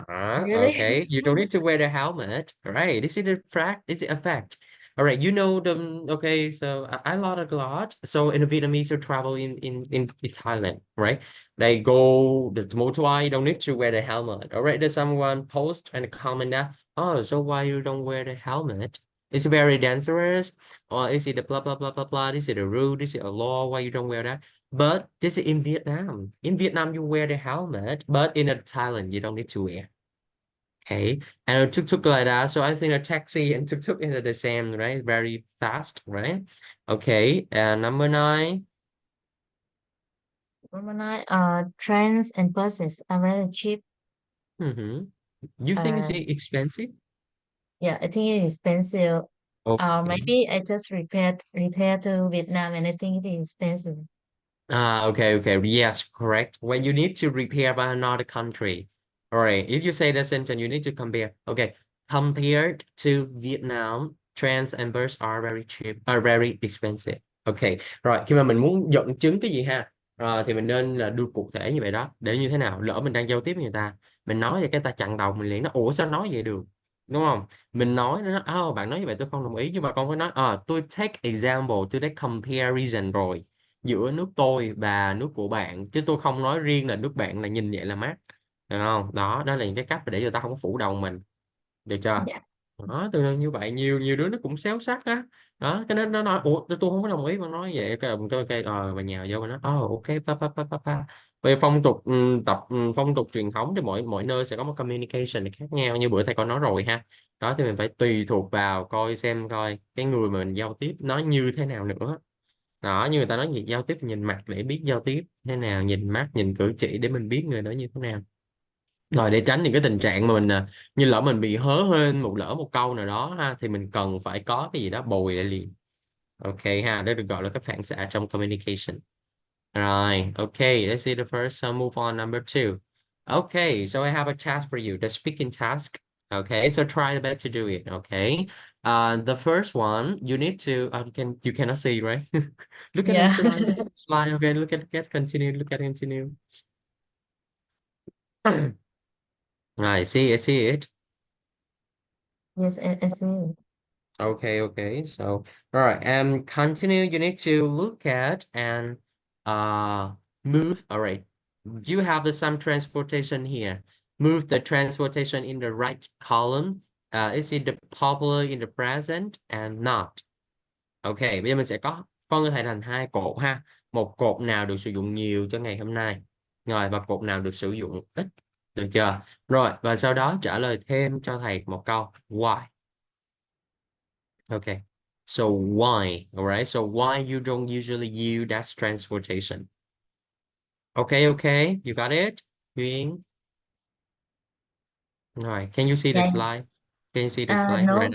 B: really?
A: Okay. You don't need to wear the helmet. Right. This is the fact. This is a fact. All right. You know them. Okay. So I learned a lot. So in the Vietnamese who travel in Thailand, right? They go the motorbike. You don't need to wear the helmet. All right. There's someone post and comment that. Oh, so why you don't wear the helmet? It's very dangerous. Or is it a blah blah blah blah blah? This is a rule. This is a law. Why you don't wear that? But this is in Vietnam. In Vietnam, you wear the helmet, but in Thailand, you don't need to wear. Okay, and a tuk-tuk like that. So I think a taxi and tuk-tuk is the same, right? Very fast, right? Okay, and number nine.
B: Overnight, trains and buses are very cheap.
A: Mm-hmm. You think it's
B: Uh,
A: expensive?
B: yeah, I think it is expensive.
A: Okay.
B: Maybe I just repair to Vietnam and I think it is expensive.
A: Ah, okay, okay. Yes, correct. When you need to repair by another country. All right. If you say that sentence, you need to compare. Okay. Compared to Vietnam, trains and bus are very cheap, are very expensive. Okay. Rồi, khi mà mình muốn dẫn chứng cái gì ha, thì mình nên là đưa cụ thể như vậy đó. Để như thế nào? Lỡ mình đang giao tiếp với người ta, mình nói vậy cái ta chặn đầu mình liền nó, ủa sao nói vậy được? Đúng không? Mình nói nó, bạn nói như vậy tôi không đồng ý, nhưng mà con phải nói, tôi take example, tôi đã comparison rồi giữa nước tôi và nước của bạn, chứ tôi không nói riêng là nước bạn là nhìn vậy là mát, được không? Đó, đó là những cái cách để cho ta không có phủ đầu mình, được chưa?
B: Yeah.
A: Đó, từ như vậy nhiều nhiều đứa nó cũng xéo sắc á. Đó, cái nó nói ủa tôi không có đồng ý, mà nói vậy cái và nhào vô, mà nó ok, pa pa pa pa pa. Về phong tục, phong tục truyền thống thì mỗi mỗi nơi sẽ có một communication khác nhau, như bữa thầy con nói rồi ha. Đó thì mình phải tùy thuộc vào coi xem coi cái người mà mình giao tiếp nói như thế nào nữa. Đó, như người ta nói gì, giao tiếp nhìn mặt để biết giao tiếp thế nào, nhìn mắt nhìn cử chỉ để mình biết người đó như thế nào. Rồi để tránh những cái tình trạng mà mình như lỡ mình bị hớ hên một câu nào đó ha, thì mình cần phải có cái gì đó bồi lại liền. Ok ha, đó được gọi là cái phản xạ trong communication. Rồi, okay, let's see the first, so move on number two. Okay, so I have a task for you, the speaking task. Okay, so try your best to do it. Okay, the first one you need to, you cannot see, right? Look at the
B: Yeah.
A: slide, look at the slide. Okay, continue, look at continue. I see, I see it.
B: Yes, I see.
A: Okay, okay. So, all right. Continue. You need to look at and uh move. All right. You have the some transportation here. Move the transportation in the right column. Is it the popular in the present and not? Okay, bây giờ mình sẽ có phân thể thành hai cột ha. Một cột nào được sử dụng nhiều cho ngày hôm nay. Rồi, và cột nào được sử dụng ít. Được chưa? Rồi, và sau đó trả lời thêm cho thầy một câu. Why? Okay. So why? All right. So why you don't usually use that transportation? Okay, okay. You got it? Duyên. All right. Can you see the
B: Yeah.
A: slide? Can you see the slide right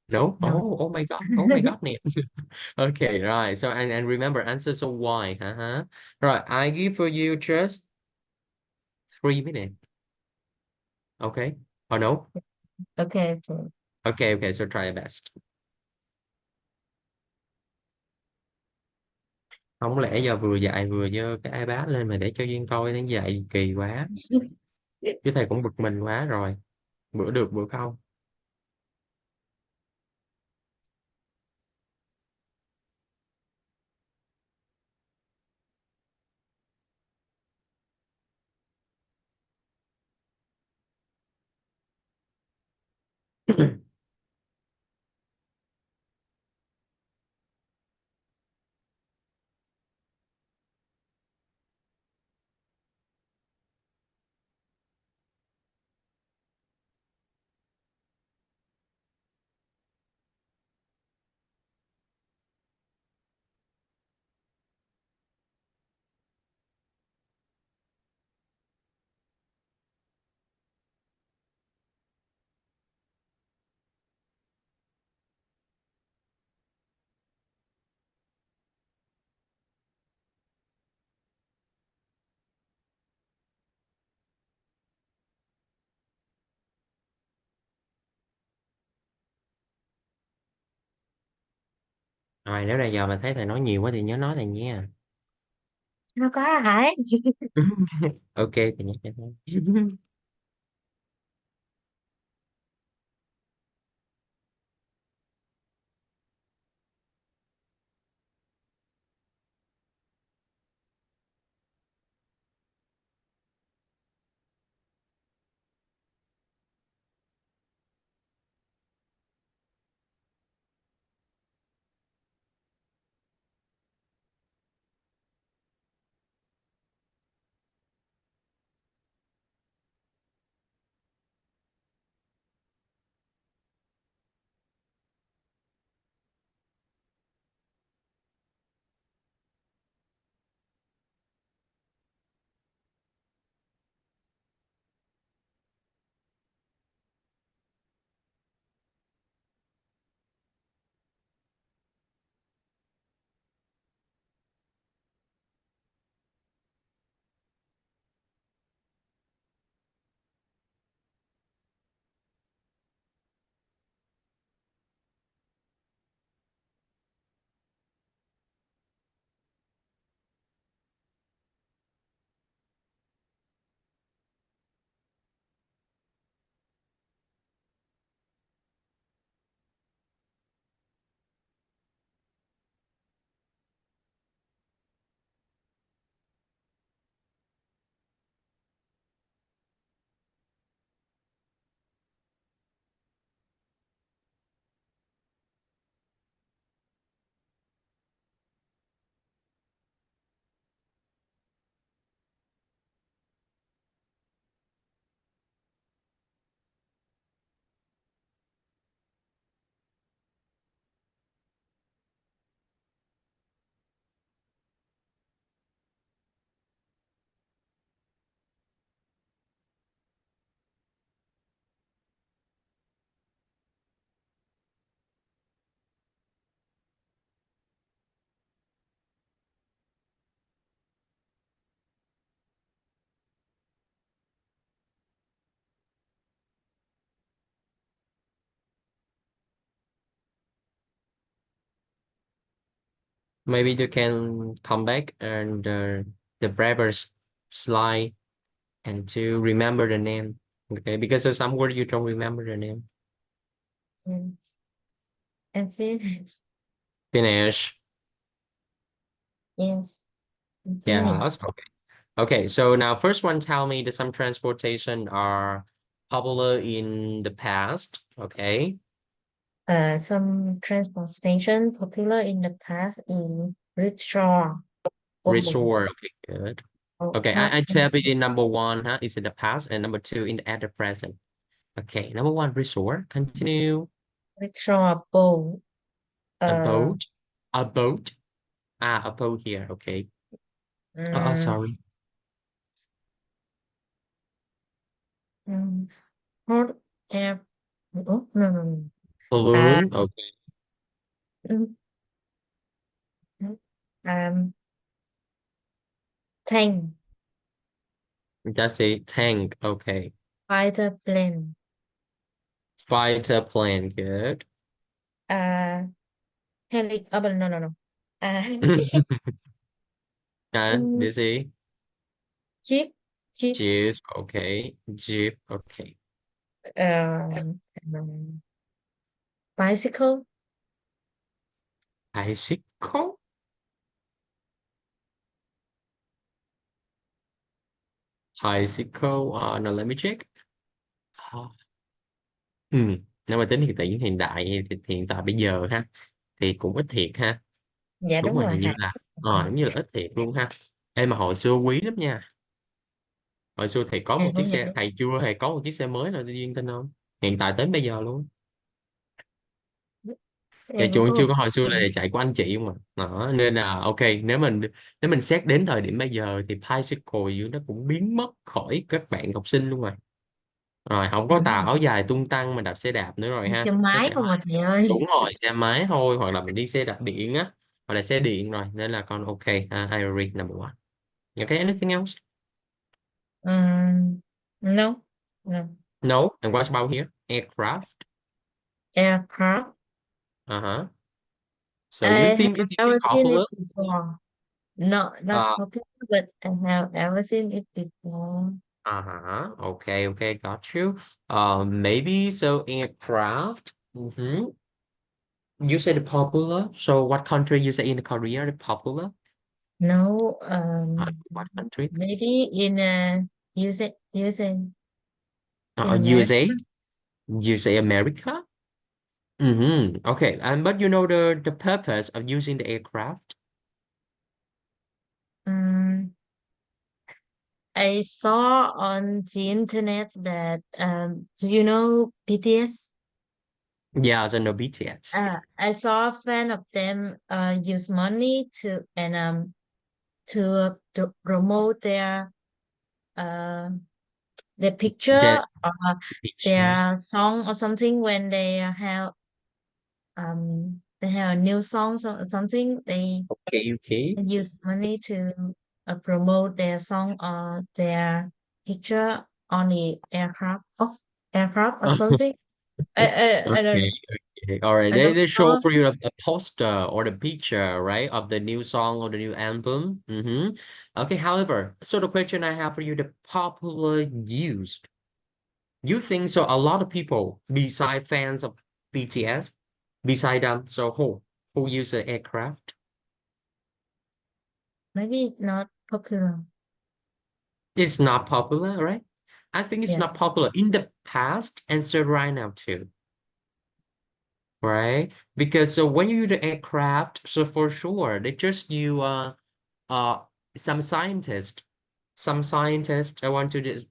B: No,
A: now? No?
B: no.
A: Oh my God. Oh my God, Nick. Okay, right. So and remember answer, so why? Uh-huh. Right. I give for you just 3 minutes. Okay. Or no?
B: Okay, so
A: Okay, okay. So try your best. Không lẽ giờ vừa dạy vừa giơ cái iPad lên mà để cho Duyên coi, thấy dạy kỳ quá. Chứ thầy cũng bực mình quá rồi. Bữa được bữa không. Rồi nếu là giờ mà thấy thầy nói nhiều quá thì nhớ nói thầy nha.
B: nó có là Hải.
A: Ok, thầy nhắc cho thầy. Maybe you can come back and the previous slide and to remember the name. Okay, because of some word you don't remember the name.
B: Yes. And finish.
A: Finish.
B: Yes. And
A: Yeah,
B: finish.
A: that's okay. Okay, so now first one tell me that some transportation are popular in the past. Okay.
B: Some transport station popular in the past in rickshaw. Oh,
A: Resort. Okay, good.
B: oh,
A: Okay,
B: not
A: I tell you the number one, huh, is in the past and number two in the at the present. Okay, number one, resort. Continue.
B: rickshaw boat.
A: A
B: Uh,
A: boat. A boat. Ah, a boat here. Okay.
B: um,
A: Sorry.
B: um, hot air. Oh, no, no, no. Uh,
A: Balloon. Okay.
B: mm, mm, um, tank,
A: That's a tank. Okay.
B: fighter plane.
A: Fighter plane. Good.
B: Uh, no, no, no. Uh,
A: And
B: mm,
A: this is
B: jeep, jeep.
A: jeep. Okay. Jeep. Okay.
B: Um, bicycle.
A: Bicycle. Bicycle. No, let me check. Ờ, Ừ. Nếu mà tính hiện đại thì hiện tại bây giờ ha thì cũng ít thiệt ha.
B: Dạ
A: Đúng
B: đúng
A: rồi,
B: rồi
A: hình như
B: hả?
A: là giống như là ít thiệt luôn ha. Em mà hồi xưa quý lắm nha. Hồi xưa thầy có
B: Dạ
A: một chiếc
B: đúng, dạ
A: xe,
B: đúng.
A: thầy chưa hề có một chiếc xe mới nào duyên tin không? Hiện tại đến bây giờ luôn. Chạy
B: Em cũng
A: chuộng
B: có
A: chưa
B: một
A: có hồi xưa là chạy của anh chị không mà. Đó, nên là ok, nếu mình xét đến thời điểm bây giờ thì bicycle như nó cũng biến mất khỏi các bạn học sinh luôn rồi. Rồi không có tà áo dài tung tăng mà đạp xe đạp nữa rồi ha.
B: xe
A: Nó
B: máy
A: sẽ
B: không mà thầy ơi.
A: đúng rồi xe máy thôi hoặc là mình đi xe đạp điện á hoặc là xe điện rồi nên là con ok I agree number one. Okay, anything else?
B: No, no.
A: No. And what about here? Aircraft.
B: Aircraft.
A: Uh-huh. So you
B: I have
A: think it's really
B: ever seen it
A: popular?
B: before. Not
A: Uh,
B: popular, but I have ever seen it before.
A: uh-huh. Okay, okay, got you. Maybe so aircraft. Mm-hmm. You said popular. So what country you say in Korea the popular?
B: No,
A: What country?
B: maybe in USA, in
A: USA.
B: America.
A: USA America. Mm-hmm. Okay. And but you know the purpose of using the aircraft?
B: Um, I saw on the internet that do you know BTS?
A: Yeah, the no BTS.
B: I saw a fan of them use money to promote uh their
A: The
B: picture or
A: picture.
B: their song or something when they have a new song or something
A: Okay, okay.
B: they use money to promote their song or their picture on the aircraft or something. I don't
A: Okay,
B: know.
A: okay. All right.
B: I
A: They
B: don't
A: they show
B: know.
A: for you a poster or the picture, right, of the new song or the new album. Mm-hmm. Okay, however, so the question I have for you, the popular used. You think so? A lot of people, beside fans of BTS, beside them, so who use the aircraft?
B: Maybe not popular.
A: It's not popular, right? I think it's
B: Yeah.
A: not popular in the past and so right now too, right? Because so when you use the aircraft, so for sure they just you uh some scientist, I want to just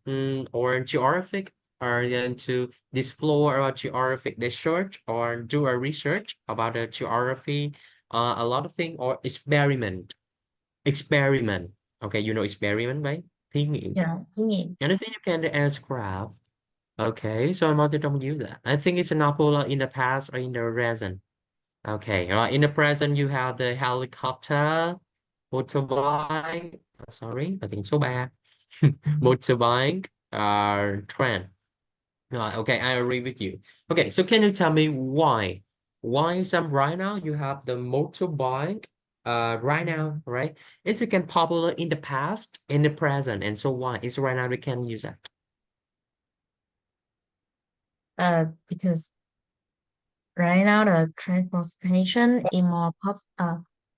A: or geographic or to explore about geographic research or do a research about the geography, a lot of things or experiment. Okay, you know experiment, right? Thí nghiệm.
B: Yeah, thingy.
A: Anything you can do aircraft. Okay, so I'm not don't use that. I think it's an popular in the past or in the present. Okay, right. In the present, you have the helicopter, motorbike. Sorry, I think số 3. Motorbike, train. Right, okay, I agree with you. Okay, so can you tell me why? Why some right now you have the motorbike, right now, right? It's again popular in the past, in the present, and so why? It's right now we can use that.
B: Because right now the transportation is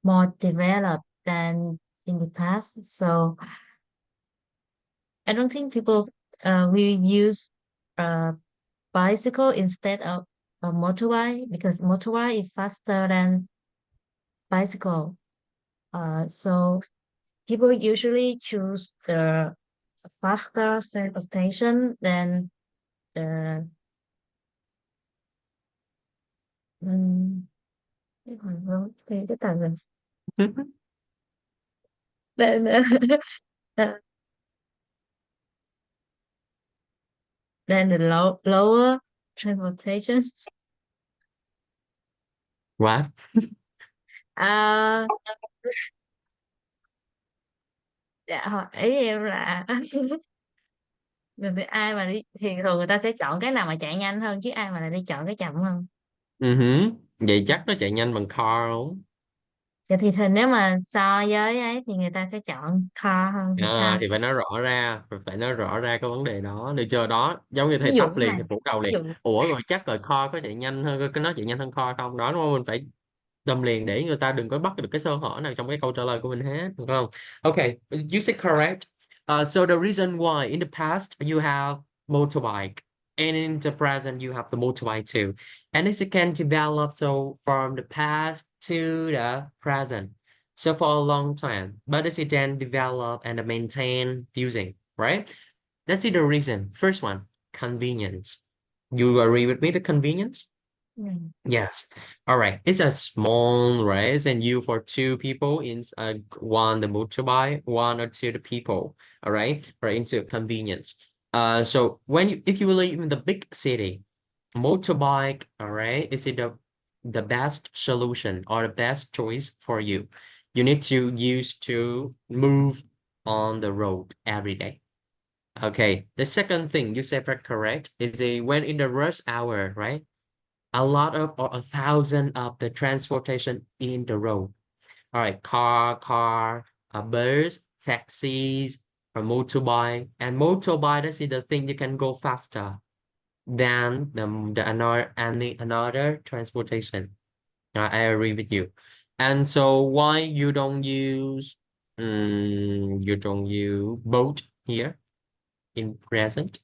B: more developed than in the past. So I don't think people will use a bicycle instead of a motorbike because motorbike is faster than bicycle. So people usually choose the faster transportation than the um, cái từ này. Than uh, than the lower transportation.
A: What?
B: À, dạ, ý em là ai mà đi thì thường người ta sẽ chọn cái nào mà chạy nhanh hơn chứ ai mà lại đi chọn cái chậm hơn.
A: Vậy chắc nó chạy nhanh bằng car không?
B: Vậy thì nếu mà so với ấy thì người ta sẽ chọn car hơn thì car.
A: Thì phải nói rõ ra, phải nói rõ ra cái vấn đề đó. Được chưa đó? Giống như
B: Ví
A: thầy
B: dụ
A: tắp liền,
B: này,
A: thầy phủ đầu
B: ví
A: liền.
B: dụ
A: Ủa rồi chắc rồi car có chạy nhanh hơn, cái nó chạy nhanh hơn car không? Đó đúng không? Mình phải đâm liền để người ta đừng có bắt được cái sơ hở nào trong cái câu trả lời của mình hết, đúng không? Okay, you said correct. So the reason why in the past you have motorbike and in the present you have the motorbike too, and as it can develop so from the past to the present, so for a long time, but as it then develop and maintain using, right? Let's see the reason. First one, convenience. You agree with me? The convenience.
B: ừ.
A: Yes. All right. It's a small race, and you for two people in one the motorbike, one or two the people. All right. Right into convenience. So when you if you live in the big city, motorbike, all right, is it the best solution or the best choice for you? You need to use to move on the road every day. Okay. The second thing you said that correct is a when in the rush hour, right? A lot of or a thousand of the transportation in the road. All right, car, a bus, taxis, a motorbike, and motorbike is the thing you can go faster than the another transportation. I agree with you. And so why you don't use boat here in present?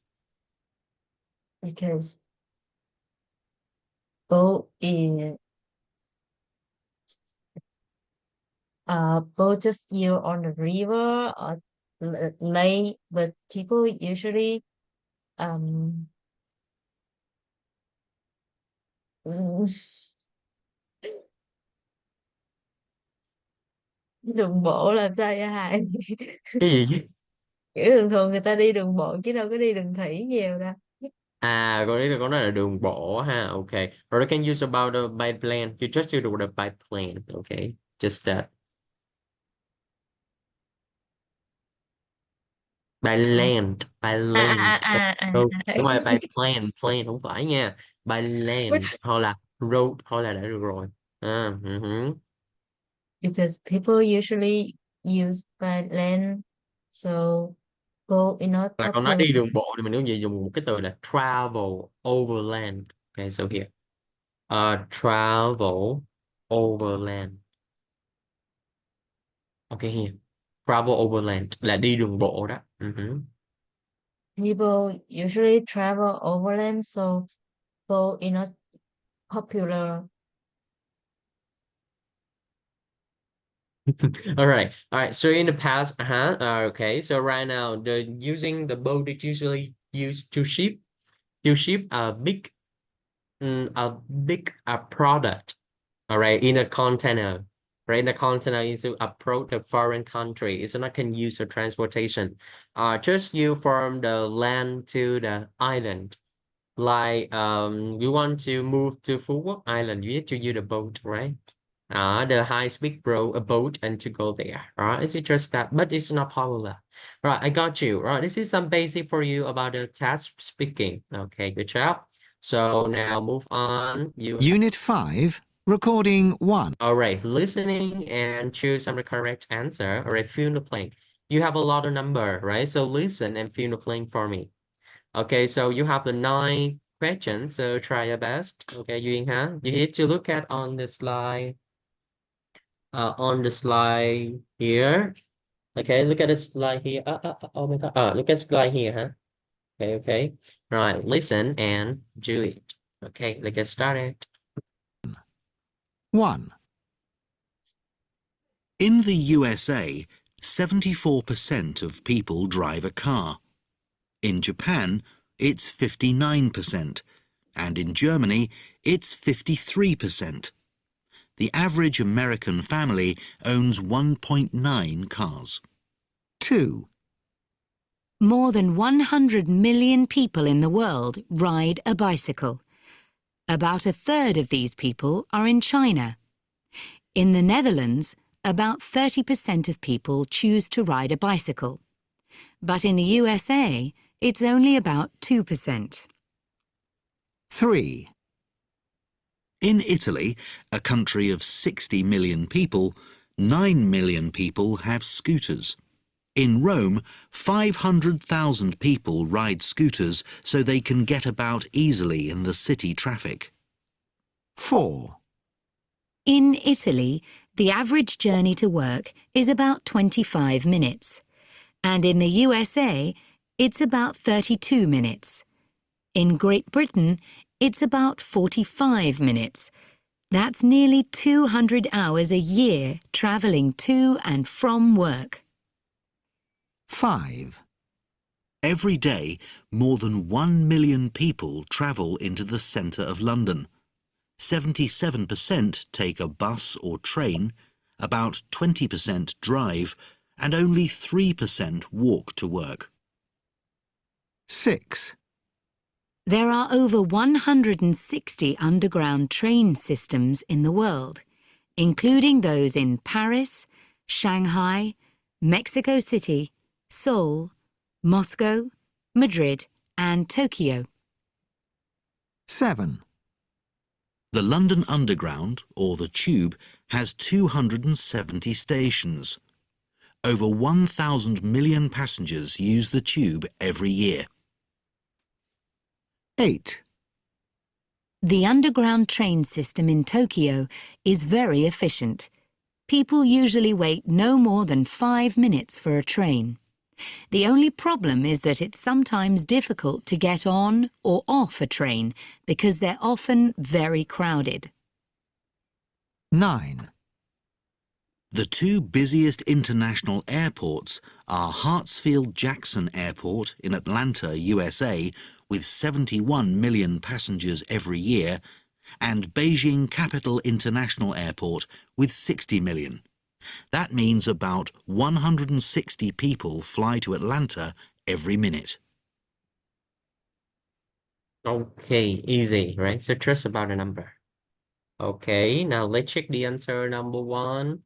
B: Because boat is boat just you on the river or lake, but people usually um đường bộ là sao vậy Hải?
A: Cái gì?
B: Kiểu thường thường người ta đi đường bộ chứ đâu có đi đường thủy nhiều đâu.
A: Có ý là có nói là đường bộ ha. Okay. Or I can use about the by plane. You just use the word by plane. Okay. Just that. By
B: À,
A: land. By
B: à,
A: land. Road.
B: à.
A: Đúng rồi, by plane. Plane không phải nha. By land. Hoặc là road. Hoặc là đã được rồi. Uh-huh.
B: Because people usually use by land, so boat is not
A: Là con nói
B: popular.
A: đi đường bộ thì mình có gì dùng một cái từ là travel overland. Okay, so here. Travel overland. Okay, here. Travel overland là đi đường bộ đó. Uh-huh.
B: People usually travel overland, so boat is not popular.
A: All right. So in the past, okay. So right now, the using the boat is usually used to ship a big product. All right, in a container. Right, in the container is to approach a foreign country. It's not can use the transportation. Just you from the land to the island. Like you want to move to Phú Quốc Island, you need to use a boat, right? The high speed boat and to go there. Right? It's just that, but it's not popular. Right, I got you. Right, this is some basic for you about the task speaking. Okay, good job. So now move on. You
C: Unit 5 Recording 1.
A: All right, listening and choose some the correct answer. All right, fill the blank. You have a lot of number, right? So listen and fill the blank for me. Okay, so you have the 9 questions, so try your best. Okay, Duyên ha. You need to look at on the slide here. Okay, look at the slide here. Oh my God. Look at slide here, huh? Okay, okay. Right, listen and do it. Okay, let's get started.
C: 1. In the USA, 74% of people drive a car. In Japan, it's 59%, and in Germany, it's 53%. The average American family owns 1.9 cars. 2.
D: More than 100 million people in the world ride a bicycle. About a third of these people are in China. In the Netherlands, about 30% of people choose to ride a bicycle. But in the USA, it's only about 2%.
C: 3. In Italy, a country of 60 million people, 9 million people have scooters. In Rome, 500,000 people ride scooters so they can get about easily in the city traffic. 4.
D: In Italy, the average journey to work is about 25 minutes. And in the USA, it's about 32 minutes. In Great Britain, it's about 45 minutes. That's nearly 200 hours a year travelling to and from work.
C: 5. Every day, more than 1 million people travel into the centre of London. 77% take a bus or train, about 20% drive, and only 3% walk to work. 6.
D: There are over 160 underground train systems in the world, including those in Paris, Shanghai, Mexico City, Seoul, Moscow, Madrid, and Tokyo.
C: 7. The London Underground, or the Tube, has 270 stations. Over 1,000 million passengers use the Tube every year. 8.
D: The underground train system in Tokyo is very efficient. People usually wait no more than 5 minutes for a train. The only problem is that it's sometimes difficult to get on or off a train because they're often very crowded.
C: 9. The two busiest international airports are Hartsfield-Jackson Airport in Atlanta, USA, with 71 million passengers every year, and Beijing Capital International Airport with 60 million. That means about 160 people fly to Atlanta every minute.
A: Okay, easy, right? So trust about the number. Okay, now let's check the answer number 1.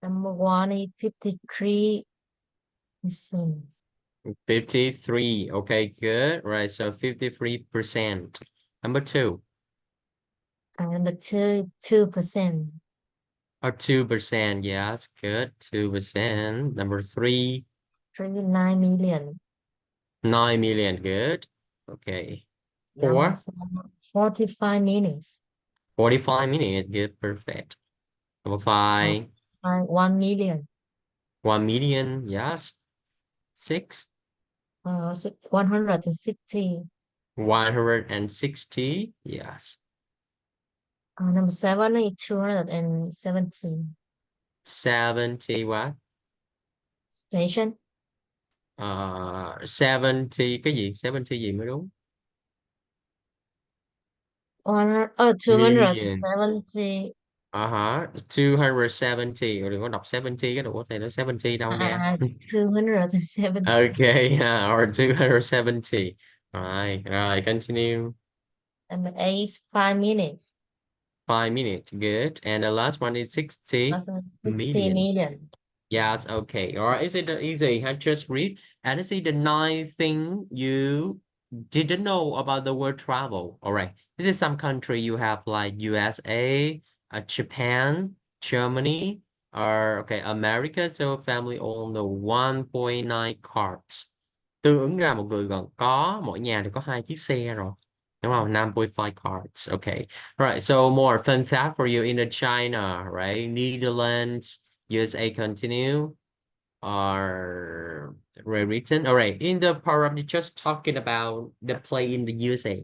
B: Number 1 is 53. Let's see.
A: 53. Okay, good. Right, so 53%. Number 2.
B: Number 2, 2%.
A: Or 2%. Yes, good. 2%. Number 3.
B: 9 million.
A: 9 million. Good. Okay.
B: Number
A: 4.
B: 4, 45 minutes.
A: 45 minutes. Good. Perfect. Number 5.
B: 1 million.
A: 1 million. Yes. 6.
B: 160.
A: 160. Yes.
B: Number 7 is 270.
A: 70 what?
B: Station.
A: 70 cái gì? 70 gì mới đúng?
B: 270.
A: Million. 270. Đừng có đọc 70 cái đồ thầy nói 70 đâu nha.
B: 270.
A: Okay, or 270. Rồi, continue.
B: Number 8 is 5 minutes.
A: 5 minutes, good. And the last one is 60
B: 60 million.
A: Yes, okay. All right, is it easy? I just read. And is it the 9 thing you didn't know about the word travel. All right. This is some country you have like USA, Japan, Germany, or okay, America. So family own the 1.9 cars. Tương ứng ra một người còn có mỗi nhà thì có 2 chiếc xe rồi. Đúng không? 9.5 cars. Okay. All right. So more fun fact for you in the China, right? Netherlands, USA continue are rewritten. All right. In the program, you're just talking about the play in the USA.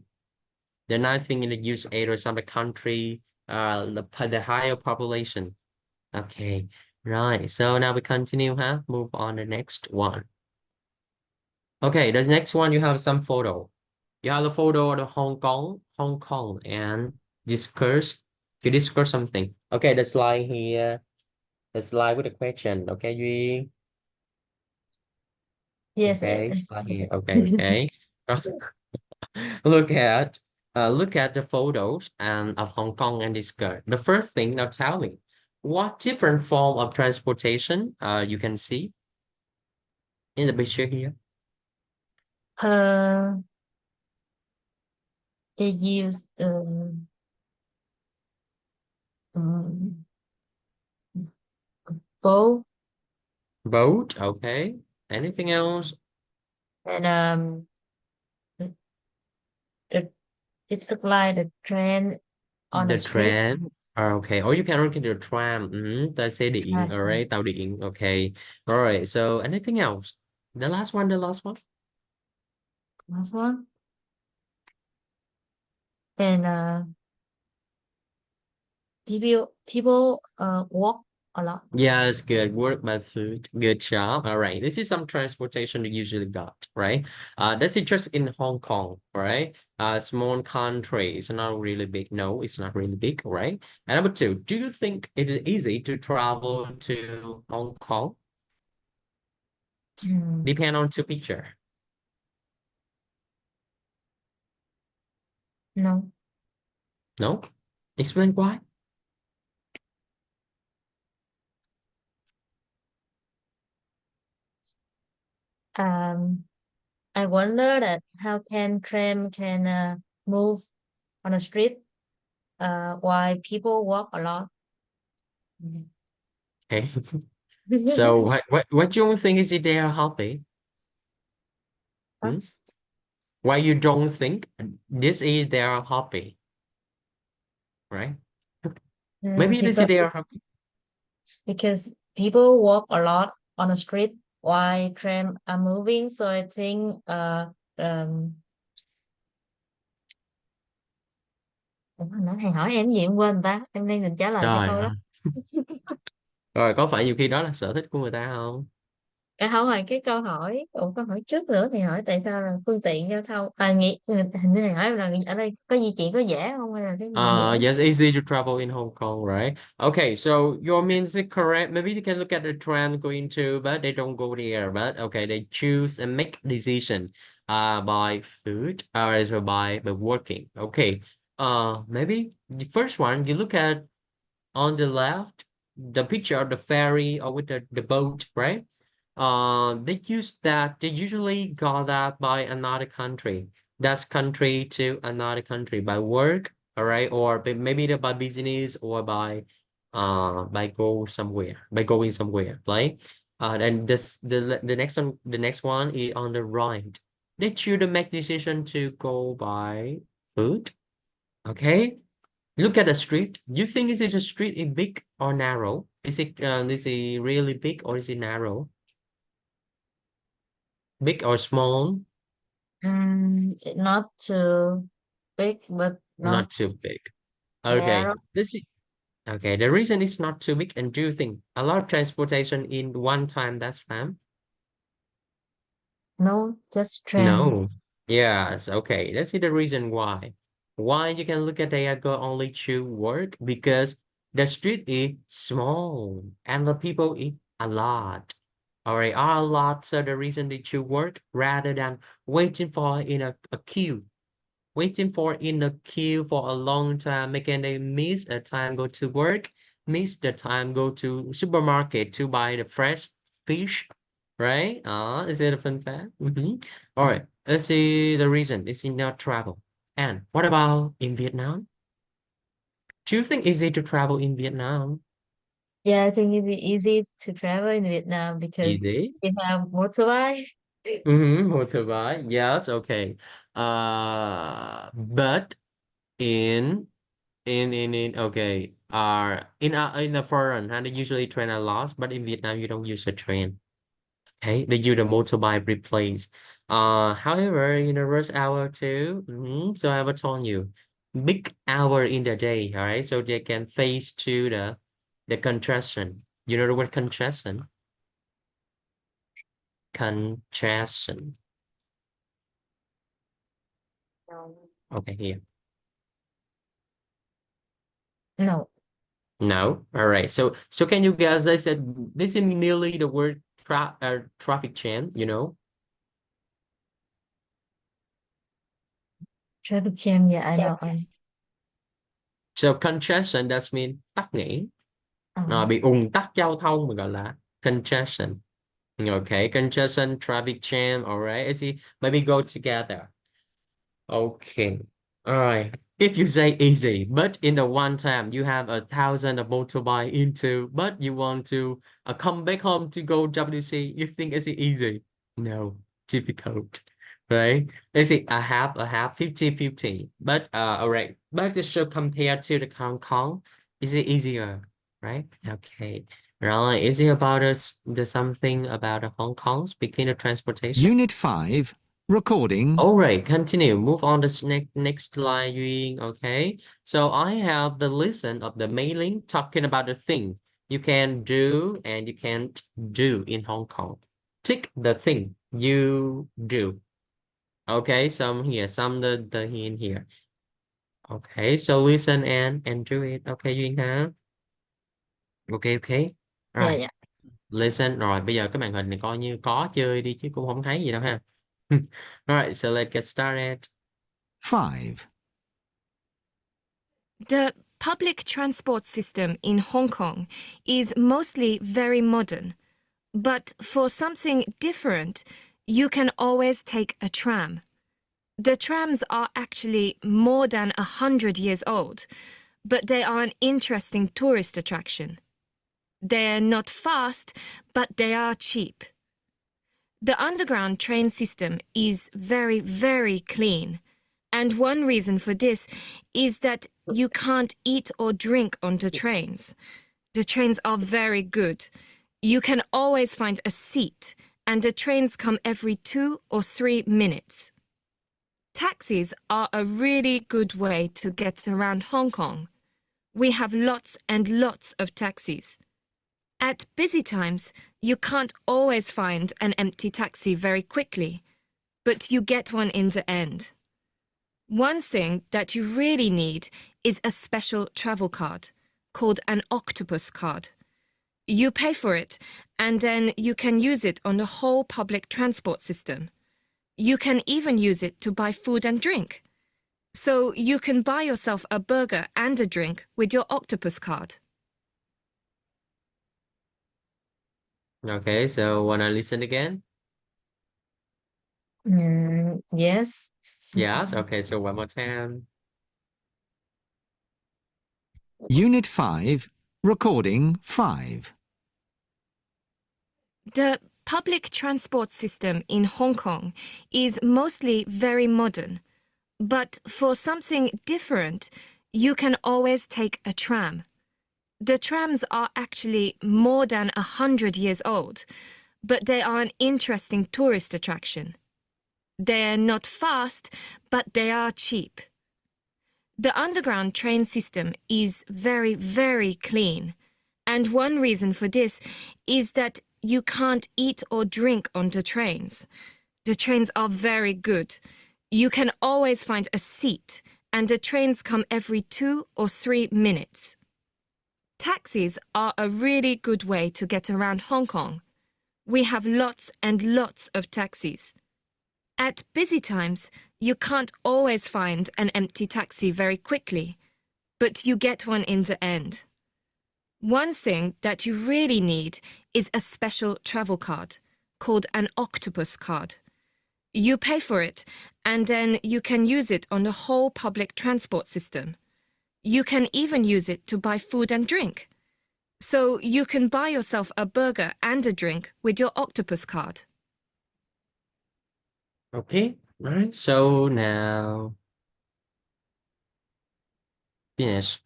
A: The nice thing in the USA or some country, the higher population. Okay. Right. So now we continue, huh? Move on the next one. Okay, the next one you have some photo. You have the photo of the Hong Kong, and discuss. You discuss something. Okay, the slide here, the slide with the question. Okay, Duy.
B: Yes,
A: Okay,
B: yes.
A: slide here. Okay, okay. Look at, look at the photos and of Hong Kong and discuss. The first thing, now tell me, what different form of transportation you can see in the picture here?
B: Uh, they use um, bow
A: Boat. Okay. Anything else?
B: and it, it look like the train on the
A: The
B: street.
A: tram. Okay. Or you can look at the tram. Ta xe điện. All
B: Tram.
A: right. Tàu điện. Okay. All right. So anything else? The last one. The last one.
B: Last one. And people walk a lot.
A: Yes, good work by food. Good job. All right. This is some transportation you usually got, right? That's it just in Hong Kong, right? Small country. It's not really big. No, it's not really big, right? And number two, do you think it is easy to travel to Hong Kong?
B: Mm,
A: Depend on two picture.
B: no.
A: No? Explain why.
B: I wonder that how can tram can move on the street while people walk a lot.
A: Okay. So what do you think is it their hobby? Hmm? Why you don't think this is their hobby, right? Maybe this is
B: Because
A: their hobby.
B: people walk a lot on the street while tram are moving, so I think um nãy thầy hỏi em gì em quên ta, em đang định trả lời cái
A: Trời
B: câu đó.
A: ơi. Rồi có phải nhiều khi đó là sở thích của người ta không?
B: Không phải cái câu hỏi, câu hỏi trước nữa thì hỏi tại sao là phương tiện giao thông nghĩ hình như thầy hỏi là ở đây có di chuyển có dễ không hay là cái gì dễ.
A: Yes, easy to travel in Hong Kong, right? Okay, so your means is correct. Maybe you can look at the tram going to, but they don't go there. But okay, they choose and make decision by food or as well by working. Okay. Maybe the first one you look at on the left, the picture of the ferry or with the boat, right? They usually got that by another country. That's country to another country by work, all right, or maybe by business or by going somewhere, right? And the next one is on the right. They choose to make decision to go by food. Okay. Look at the street. You think is it a street is big or narrow? Is it really big or is it narrow? Big or small?
B: Not too big but not
A: Not too big. Okay.
B: narrow.
A: Okay. The reason it's not too big, and do you think a lot of transportation in one time that's fine?
B: No, just tram.
A: No. Yes. Okay. That's the reason why. Why you can look at they go only to work because the street is small and the people is a lot. All right, are a lot. So the reason they choose work rather than waiting for in a queue, waiting for in a queue for a long time, making they miss a time go to work, miss the time go to supermarket to buy the fresh fish, right? Is it a fun fact? All right. Let's see the reason. It's in not travel. And what about in Vietnam? Do you think easy to travel in Vietnam?
B: Yeah, I think it'd be easy to travel in Vietnam because
A: Easy.
B: we have motorbike.
A: Motorbike. Yes. Okay. But in okay. In a foreign, and they usually train a lot, but in Vietnam you don't use a train. Okay, they use the motorbike replace. However, in the rush hour too. So I have told you, big hour in the day. All right, so they can face to the congestion. You know the word congestion? Congestion. Okay, here.
B: No,
A: No. All right. So can you guess? They said this is nearly the word traffic jam. You know.
B: traffic jam. Yeah, I know.
A: So congestion that mean tắc nghẽn.
B: Um,
A: Bị ùn tắc giao thông mình gọi là congestion. Okay, congestion, traffic jam. All right. I see. Maybe go together. Okay. All right. If you say easy, but in the one time you have 1,000 of motorbike into, but you want to come back home to go WC, you think it's easy? No, difficult, right? Let's see, I have 50-50, but all right. But it should compare to the Hong Kong, is it easier, right? Okay. Right. Is it about us, the something about the Hong Kong, speaking of transportation?
C: Unit 5, recording.
A: All right, continue. Move on to next line, Yuying. Okay. So I have the listen of the mailing talking about the thing you can do and you can't do in Hong Kong. Tick the thing you do. Okay, some here, some the in here. Okay, so listen and do it. Okay, Duyên ha. Okay, okay.
B: yeah,
A: Rồi,
B: yeah.
A: listen. Rồi, bây giờ cái màn hình này coi như có chơi đi chứ cũng không thấy gì đâu ha. Alright, so let's get started.
C: 5.
E: The public transport system in Hong Kong is mostly very modern, but for something different, you can always take a tram. The trams are actually more than 100 years old, but they are an interesting tourist attraction. They're not fast, but they are cheap. The underground train system is very, very clean. And one reason for this is that you can't eat or drink on the trains. The trains are very good. You can always find a seat, and the trains come every 2 or 3 minutes. Taxis are a really good way to get around Hong Kong. We have lots and lots of taxis. At busy times, you can't always find an empty taxi very quickly, but you get one in the end. One thing that you really need is a special travel card called an octopus card. You pay for it, and then you can use it on the whole public transport system. You can even use it to buy food and drink. So you can buy yourself a burger and a drink with your octopus card.
A: Okay, so wanna listen again?
B: Yes.
A: Yes, okay, so one more time.
C: Unit 5, recording 5.
E: The public transport system in Hong Kong is mostly very modern, but for something different, you can always take a tram. The trams are actually more than 100 years old, but they are an interesting tourist attraction. They're not fast, but they are cheap. The underground train system is very, very clean. And one reason for this is that you can't eat or drink on the trains. The trains are very good. You can always find a seat, and the trains come every 2 or 3 minutes. Taxis are a really good way to get around Hong Kong. We have lots and lots of taxis. At busy times, you can't always find an empty taxi very quickly, but you get one in the end. One thing that you really need is a special travel card called an octopus card. You pay for it, and then you can use it on the whole public transport system. You can even use it to buy food and drink. So you can buy yourself a burger and a drink with your octopus card.
A: Okay, right. So now finish.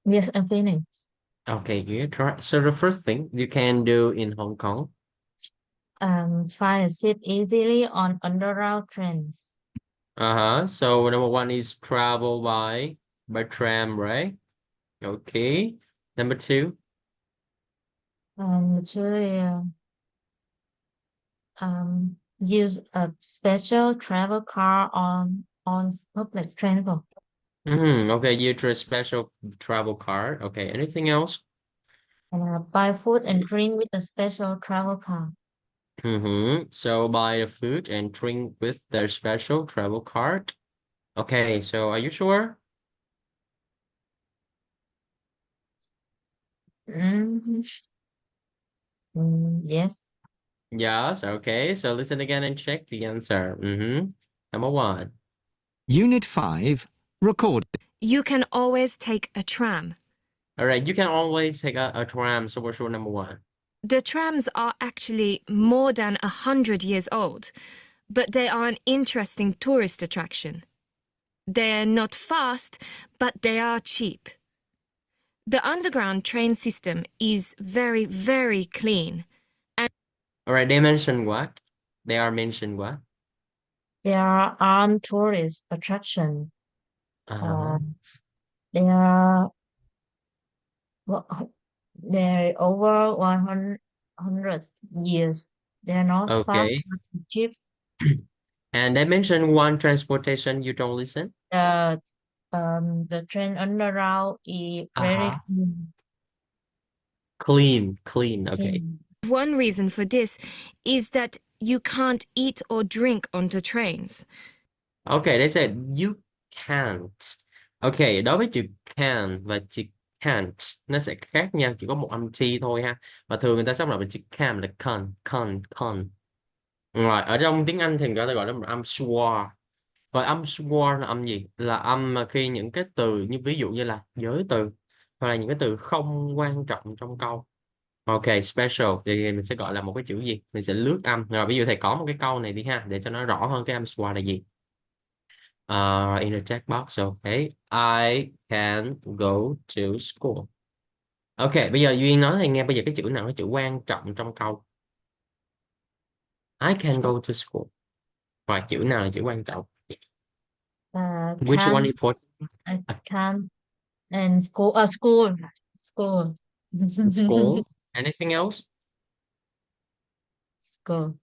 B: Yes, I'm finished.
A: Okay, good. Right. So the first thing you can do in Hong Kong.
B: Find a seat easily on underground trains.
A: So number one is travel by tram, right? Okay. Number two.
B: To use a special travel car on public transport.
A: Okay, you a special travel card. Okay, anything else?
B: And buy food and drink with a special travel card.
A: So buy the food and drink with their special travel card. Okay, so are you sure?
B: Mhm. Yes.
A: Yes, okay. So listen again and check the answer. Number one.
F: Unit 5, record.
E: You can always take a tram.
A: All right, you can always take a tram. So what's your number one?
E: The trams are actually more than 100 years old, but they are an interesting tourist attraction. They're not fast, but they are cheap. The underground train system is very, very clean.
A: All right, they mentioned what? They are mentioned what?
B: There are tourist attraction.
A: Uh-huh.
B: They are they're over 100 years. They're not fast
A: Okay.
B: but cheap.
A: And they mentioned one transportation, you don't listen?
B: The train underground is very
A: Uh-huh. Clean. Okay.
B: clean.
E: One reason for this is that you can't eat or drink on the trains.
A: Okay, they said you can't. Okay, đối với chữ can và chữ can't nó sẽ khác nhau, chỉ có một âm T thôi ha. Và thường người ta sắp lại bằng chữ can là con. Rồi, ở trong tiếng Anh thì người ta gọi nó là âm schwa. Và âm schwa là âm gì? Là âm mà khi những cái từ như ví dụ như là giới từ hoặc là những cái từ không quan trọng trong câu. Ok, special thì mình sẽ gọi là một cái chữ gì? Mình sẽ lướt âm. Rồi ví dụ thầy có một cái câu này đi ha để cho nó rõ hơn cái âm schwa là gì. In the chat box, okay. I can go to school. Ok, bây giờ Duyên nói thầy nghe bây giờ cái chữ nào là chữ quan trọng trong câu. I can go to school. Rồi chữ nào là chữ quan trọng? Which one
B: Can
A: important?
B: I can and school.
A: School. Anything else?
B: School.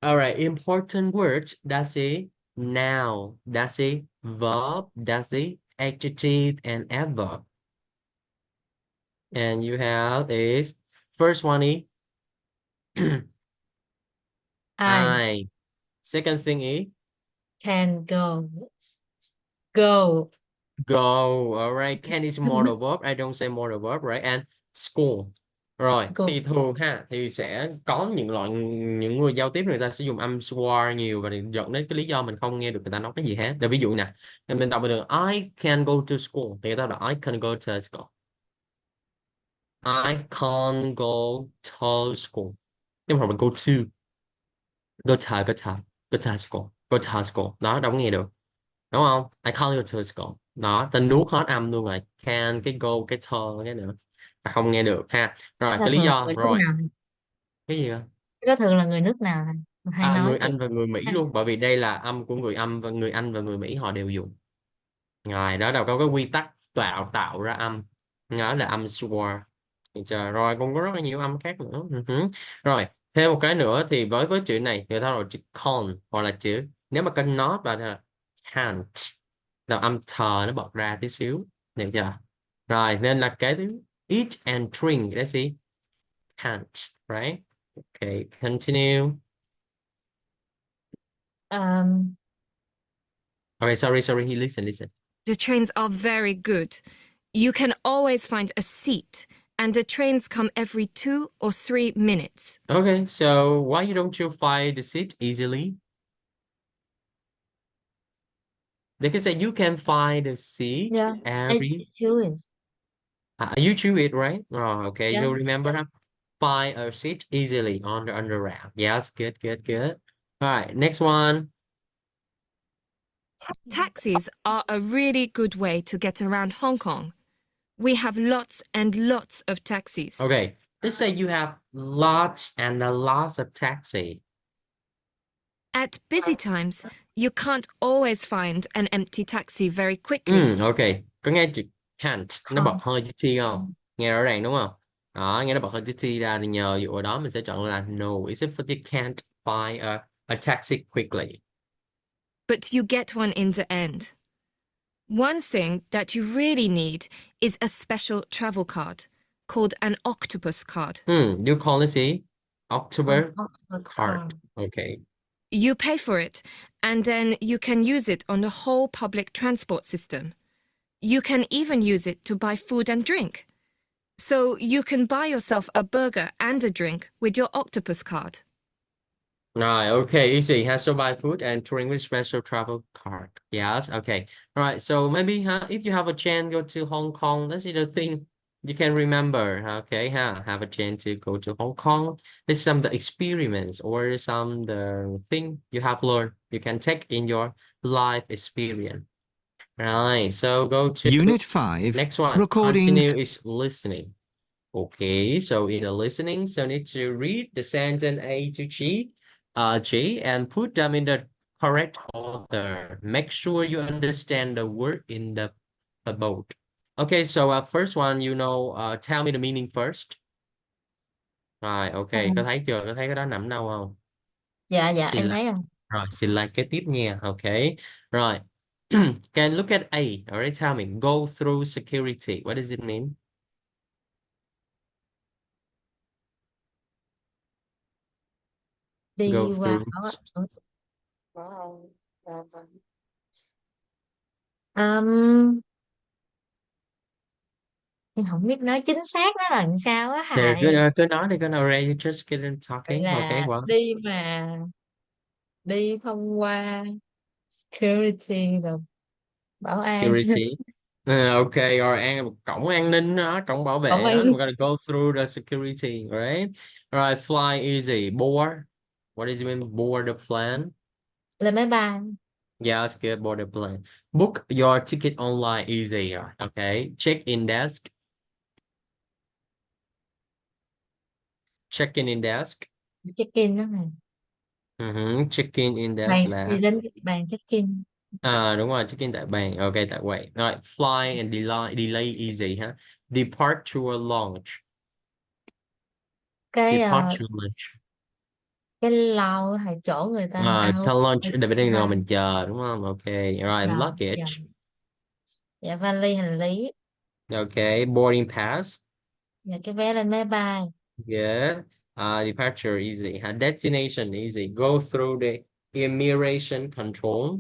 A: All right, important words. That's a noun. That's a verb. That's a adjective and adverb. And you have is first one is I. Second thing is
B: Can go. Go.
A: go. All right, can is modal verb. I don't say modal verb, right? And school. Rồi,
B: School.
A: thì thường ha thì sẽ có những người giao tiếp người ta sử dụng âm schwa nhiều và dẫn đến cái lý do mình không nghe được người ta nói cái gì hết. Để ví dụ nè, mình đọc được I can go to school thì người ta đọc I can go to school. I can't go to school. Chứ không phải mình go to school. Đó, đâu có nghe được. Đúng không? I can't go to school. Đó, ta nuốt hết âm luôn rồi. Can, cái go, cái to, cái nữa. Ta không nghe được ha. Rồi, cái lý do. Rồi, cái gì ạ?
B: Đó thường là người nước nào hay nói
A: Người
B: vậy?
A: Anh và người Mỹ luôn. Bởi vì đây là âm của người Anh và người Mỹ họ đều dùng. Rồi, đó là có cái quy tắc tạo ra âm. Đó là âm schwa. Rồi, cũng có rất là nhiều âm khác nữa. Rồi, thêm một cái nữa thì với chữ này người ta gọi chữ con hoặc là chữ nếu mà cái not là can't là âm thờ nó bật ra tí xíu, được chưa? Rồi nên là cái thứ eat and drink that's it, can't, right? Okay, continue. Okay, sorry, listen.
E: The trains are very good. You can always find a seat, and the trains come every 2 or 3 minutes.
A: Okay, so why don't you find the seat easily? They can say you can find the seat
B: Yeah, I
A: every.
B: choose.
A: You choose it, right? Oh, okay.
B: Yeah.
A: You remember that? Find a seat easily on the underground. Yes, good, good, good. All right, next one.
E: Taxis are a really good way to get around Hong Kong. We have lots and lots of taxis.
A: Okay, let's say you have lots and lots of taxi.
E: At busy times, you can't always find an empty taxi very quickly.
A: Ok. Có nghe chữ can't nó bật
B: Không.
A: hơi chữ T không? Nghe rõ ràng đúng không? Đó, nghe nó bật hơi chữ T ra thì nhờ dụ ở đó mình sẽ chọn là no. Is it for you can't find a taxi quickly?
E: But you get one in the end. One thing that you really need is a special travel card called an octopus card.
A: You call it gì? October
B: Không.
A: card. Okay.
E: You pay for it, and then you can use it on the whole public transport system. You can even use it to buy food and drink. So you can buy yourself a burger and a drink with your octopus card.
A: Right, okay, easy. Has to buy food and drink with special travel card. Yes, okay. All right, so maybe if you have a chance go to Hong Kong, that's the thing you can remember. Okay, have a chance to go to Hong Kong. There's some the experiments or some the thing you have learned you can take in your life experience. Right, so go to
F: Unit 5.
A: next one.
F: Recording
A: Continue is listening. Okay, so in the listening, so need to read the sentence A to G and put them in the correct order. Make sure you understand the word in the above. Okay, so first one, tell me the meaning first. Rồi, okay, có thấy chưa? Có thấy cái đó nằm đâu không?
B: Dạ,
A: Xin
B: em
A: like.
B: thấy rồi.
A: Rồi, xin like kế tiếp nha. Okay, rồi. Can look at A. Alright, tell me. Go through security. What does it mean? Go
B: Đi qua
A: through.
B: um, em không biết nói chính xác nó là làm sao á
A: Thì
B: Hải.
A: cứ nói đi, cứ nói ra, you just get in
B: Vậy
A: talking. Okay,
B: là
A: well.
B: đi thông qua security rồi bảo an.
A: Security. Okay, or cổng an ninh đó, cổng bảo
B: Bảo
A: vệ
B: an
A: đó. We're gonna go through the security, right? Alright, fly easy. Board. What does it mean? Board the plane.
B: lên máy bay.
A: Yeah, it's good. Board the plane. Book your ticket online easy. Okay. Check-in desk. Check-in in desk.
B: Check-in đó này.
A: Check-in in desk
B: Bàn
A: là
B: đi đến bàn check-in.
A: đúng rồi, check-in tại bàn. Okay, that way. Alright, fly and delay easy ha. Departure launch. Departure launch.
B: Cái lâu hay chỗ người ta ăn uống.
A: Lunch để bên ngồi mình chờ đúng không? Okay, right.
B: Dạ,
A: Luggage.
B: dạ vali hành lý.
A: Okay, boarding pass.
B: Dạ cái vé lên máy bay.
A: Yeah. Departure easy. Destination easy. Go through the immigration control.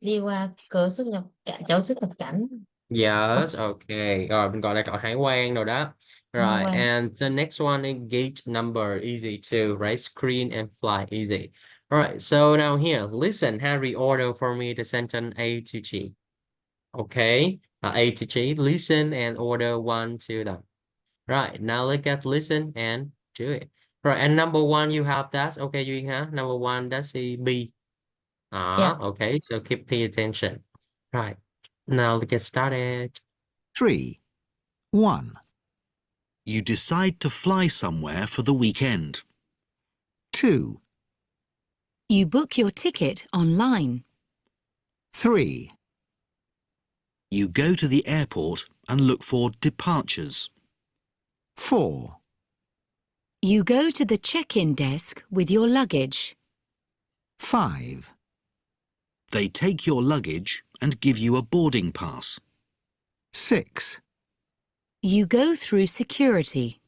B: Đi qua cửa xuất nhập cảnh, chỗ xuất nhập cảnh.
A: Yes, okay. Rồi mình gọi là cậu hải quan rồi đó.
B: Hải
A: Right,
B: quan.
A: and the next one is gate number, easy too, right? Screen and fly, easy. All right, so now here, listen, Harry, order for me the sentence A to G. Okay, A to G, listen and order 1, 2, them. Right, now look at listen and do it. Right, and number 1, you have that. Okay, you have number 1, that's a B.
B: Yeah.
A: Okay, so keep pay attention. Right, now let's get started.
C: 3. 1. You decide to fly somewhere for the weekend.
F: 2.
D: You book your ticket online.
F: 3.
C: You go to the airport and look for departures.
F: 4.
D: You go to the check-in desk with your luggage.
F: 5.
C: They take your luggage and give you a boarding pass.
F: 6.
D: You go through security.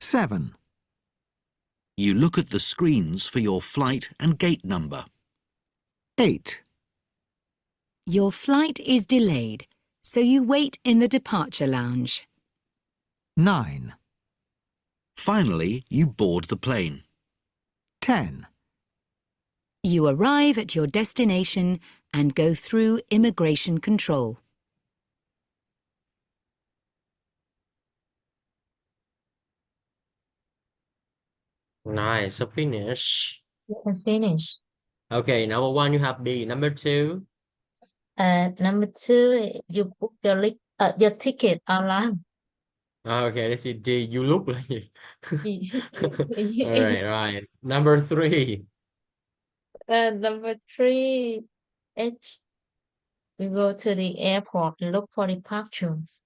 F: 7.
C: You look at the screens for your flight and gate number.
F: 8.
D: Your flight is delayed, so you wait in the departure lounge.
F: 9,
C: Finally, you board the plane.
F: 10,
D: You arrive at your destination and go through immigration control.
A: Nice. So finish.
B: You can finish.
A: Okay, number one, you have D. Number two.
B: Number 2, you book your ticket online.
A: Okay, let's see. D. You look like it. All
B: uh,
A: right, right. Number three.
B: number 3, H, you go to the airport and look for departures.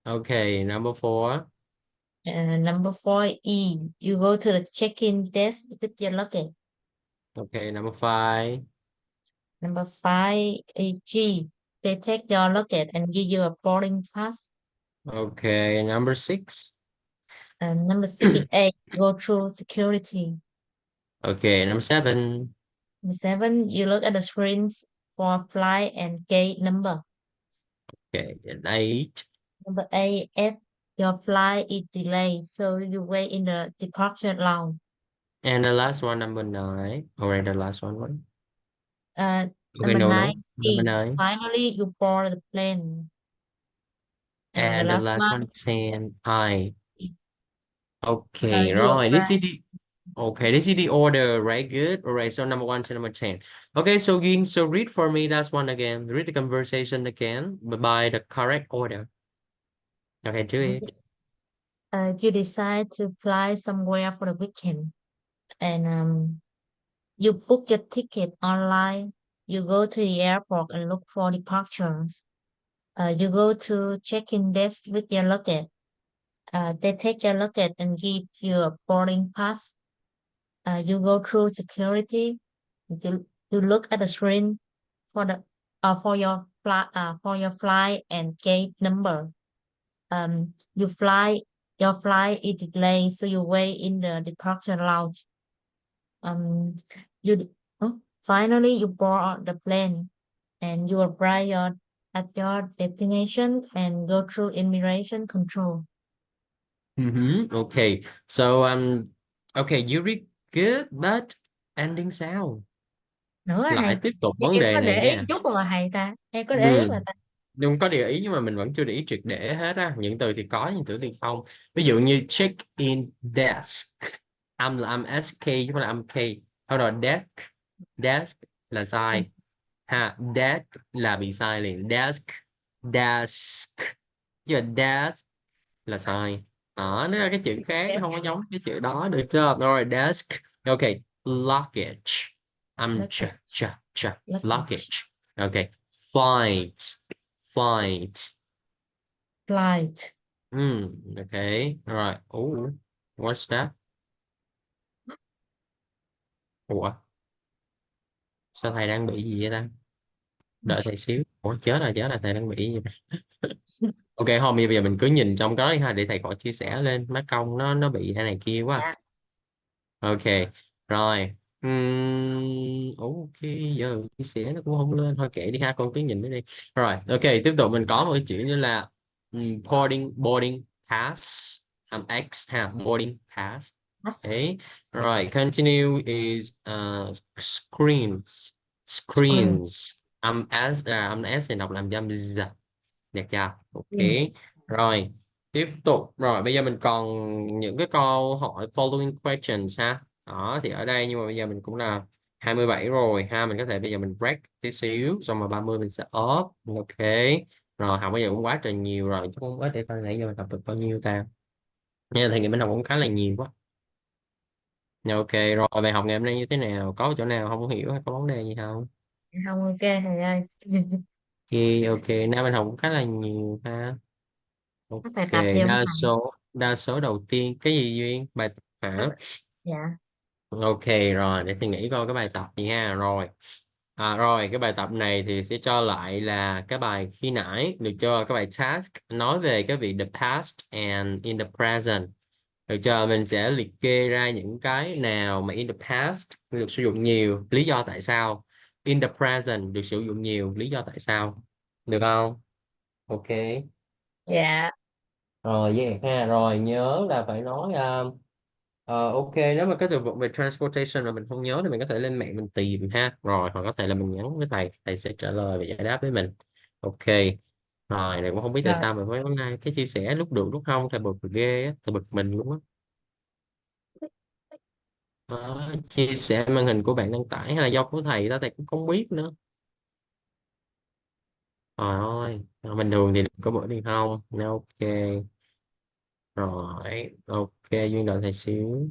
A: Okay, number four.
B: And number 4, E, you go to the check-in desk with your luggage.
A: Okay, number five.
B: Number 5, G, they take your luggage and give you a boarding pass.
A: Okay, number six.
B: And number 6, A, go through security.
A: Okay, number seven.
B: Number 7, you look at the screens for flight and gate number.
A: Okay, and eight.
B: Number 8, F, your flight is delayed, so you wait in the departure lounge.
A: And the last one, number nine. All right, the last one.
B: Uh,
A: Okay,
B: Number
A: no,
B: 9,
A: number
B: C,
A: nine.
B: finally you board the plane. And the
A: And the
B: last
A: last
B: one,
A: one, 10, I.
B: uh,
A: Okay,
B: you
A: right. This
B: arrive.
A: is the okay, this is the order, right? Good. All right, so number one to number 10. Okay, so Ging, so read for me that one again. Read the conversation again, but by the correct order. Okay, do it.
B: You decide to fly somewhere for the weekend, and you book your ticket online. You go to the airport and look for departures. You go to check-in desk with your luggage. They take your luggage and give you a boarding pass. You go through security. You look at the screen for the for your flight and gate number. You fly Your flight is delayed, so you wait in the departure lounge. Um, you Finally you board the plane and you arrive at your destination and go through immigration control.
A: Okay. So okay, you read good, but ending sao?
B: Nữa à
A: Lại
B: thầy,
A: tiếp tục
B: vậy
A: vấn
B: em
A: đề
B: có
A: này
B: để ý
A: nha.
B: chút mà thầy ta, em có để ý
A: Ừ.
B: mà ta.
A: Không có để ý nhưng mà mình vẫn chưa để ý triệt để hết á. Những từ thì có, những từ thì không. Ví dụ như check in desk. I'm SK chứ không phải là I'm K. Thôi rồi desk. Desk là sai. Ha, desk là bị sai liền. Desk. Desk. Chứ là desk là sai. Đó, nó là cái chữ khác, nó không có giống cái chữ đó, được chưa? Rồi, desk. Ok, luggage. Ch,
B: Luggage,
A: ch, ch. Luggage.
B: luggage,
A: Ok, flight. Flight.
B: flight.
A: Okay. All right. Oh, what's that? Ủa, sao thầy đang bị gì vậy ta? Đợi thầy xíu. Ủa, chết rồi, thầy đang bị gì vậy? Ok, không, bây giờ mình cứ nhìn trong cái đó đi ha, để thầy khỏi chia sẻ lên. Má công nó bị cái này kia quá.
B: Dạ.
A: Ok, rồi. Ok, giờ chia sẻ nó cũng không lên. Thôi kệ đi ha, con cứ nhìn nó đi. Rồi, ok, tiếp tục mình có một cái chữ như là boarding pass. X ha, boarding pass.
B: That's
A: Okay, rồi, continue is screens.
B: screen.
A: Screens. Âm S thì đọc làm âm Z. Được chưa? Ok.
B: Screens.
A: Rồi, tiếp tục. Rồi, bây giờ mình còn những cái câu hỏi following questions ha. Đó, thì ở đây nhưng mà bây giờ mình cũng là 27 rồi ha. Mình có thể bây giờ mình break tí xíu. Xong rồi 30 mình sẽ up. Ok. Rồi, học bây giờ cũng quá trời nhiều rồi. Chứ không biết để coi nãy giờ mình học được bao nhiêu ta. Nha, thầy nghĩ mình học cũng khá là nhiều quá. Ok, rồi bài học ngày hôm nay như thế nào? Có chỗ nào không hiểu hay có vấn đề gì không?
B: Không, ok thầy ơi.
A: Ok, ok, nay mình học cũng khá là nhiều ha. Ok,
B: Các bài tập gì không thầy?
A: đa số đầu tiên cái gì Duyên? Bài tập hả?
B: Dạ.
A: Ok rồi, để thì nghĩ coi cái bài tập gì ha. Rồi. Rồi cái bài tập này thì sẽ cho lại là cái bài khi nãy, được chưa? Cái bài task nói về cái việc the past and in the present. Được chưa? Mình sẽ liệt kê ra những cái nào mà in the past được sử dụng nhiều, lý do tại sao. In the present được sử dụng nhiều, lý do tại sao. Được không? Ok.
B: Dạ.
A: Rồi yeah ha, rồi nhớ là phải nói ok, nếu mà cái từ vựng về transportation mà mình không nhớ thì mình có thể lên mạng mình tìm ha, rồi hoặc có thể là mình nhắn với thầy, thầy sẽ trả lời và giải đáp với mình. Ok. Rồi này cũng không biết tại
B: Rồi,
A: sao mà mấy hôm nay cái chia sẻ lúc được lúc không, thầy bực ghê á, thầy bực mình luôn á. Đó, chia sẻ màn hình của bạn đăng tải hay là do của thầy đó, thầy cũng không biết nữa. Trời ơi, bình thường thì có bữa đi không? Nó ok. Rồi, ok, Duyên đợi thầy xíu.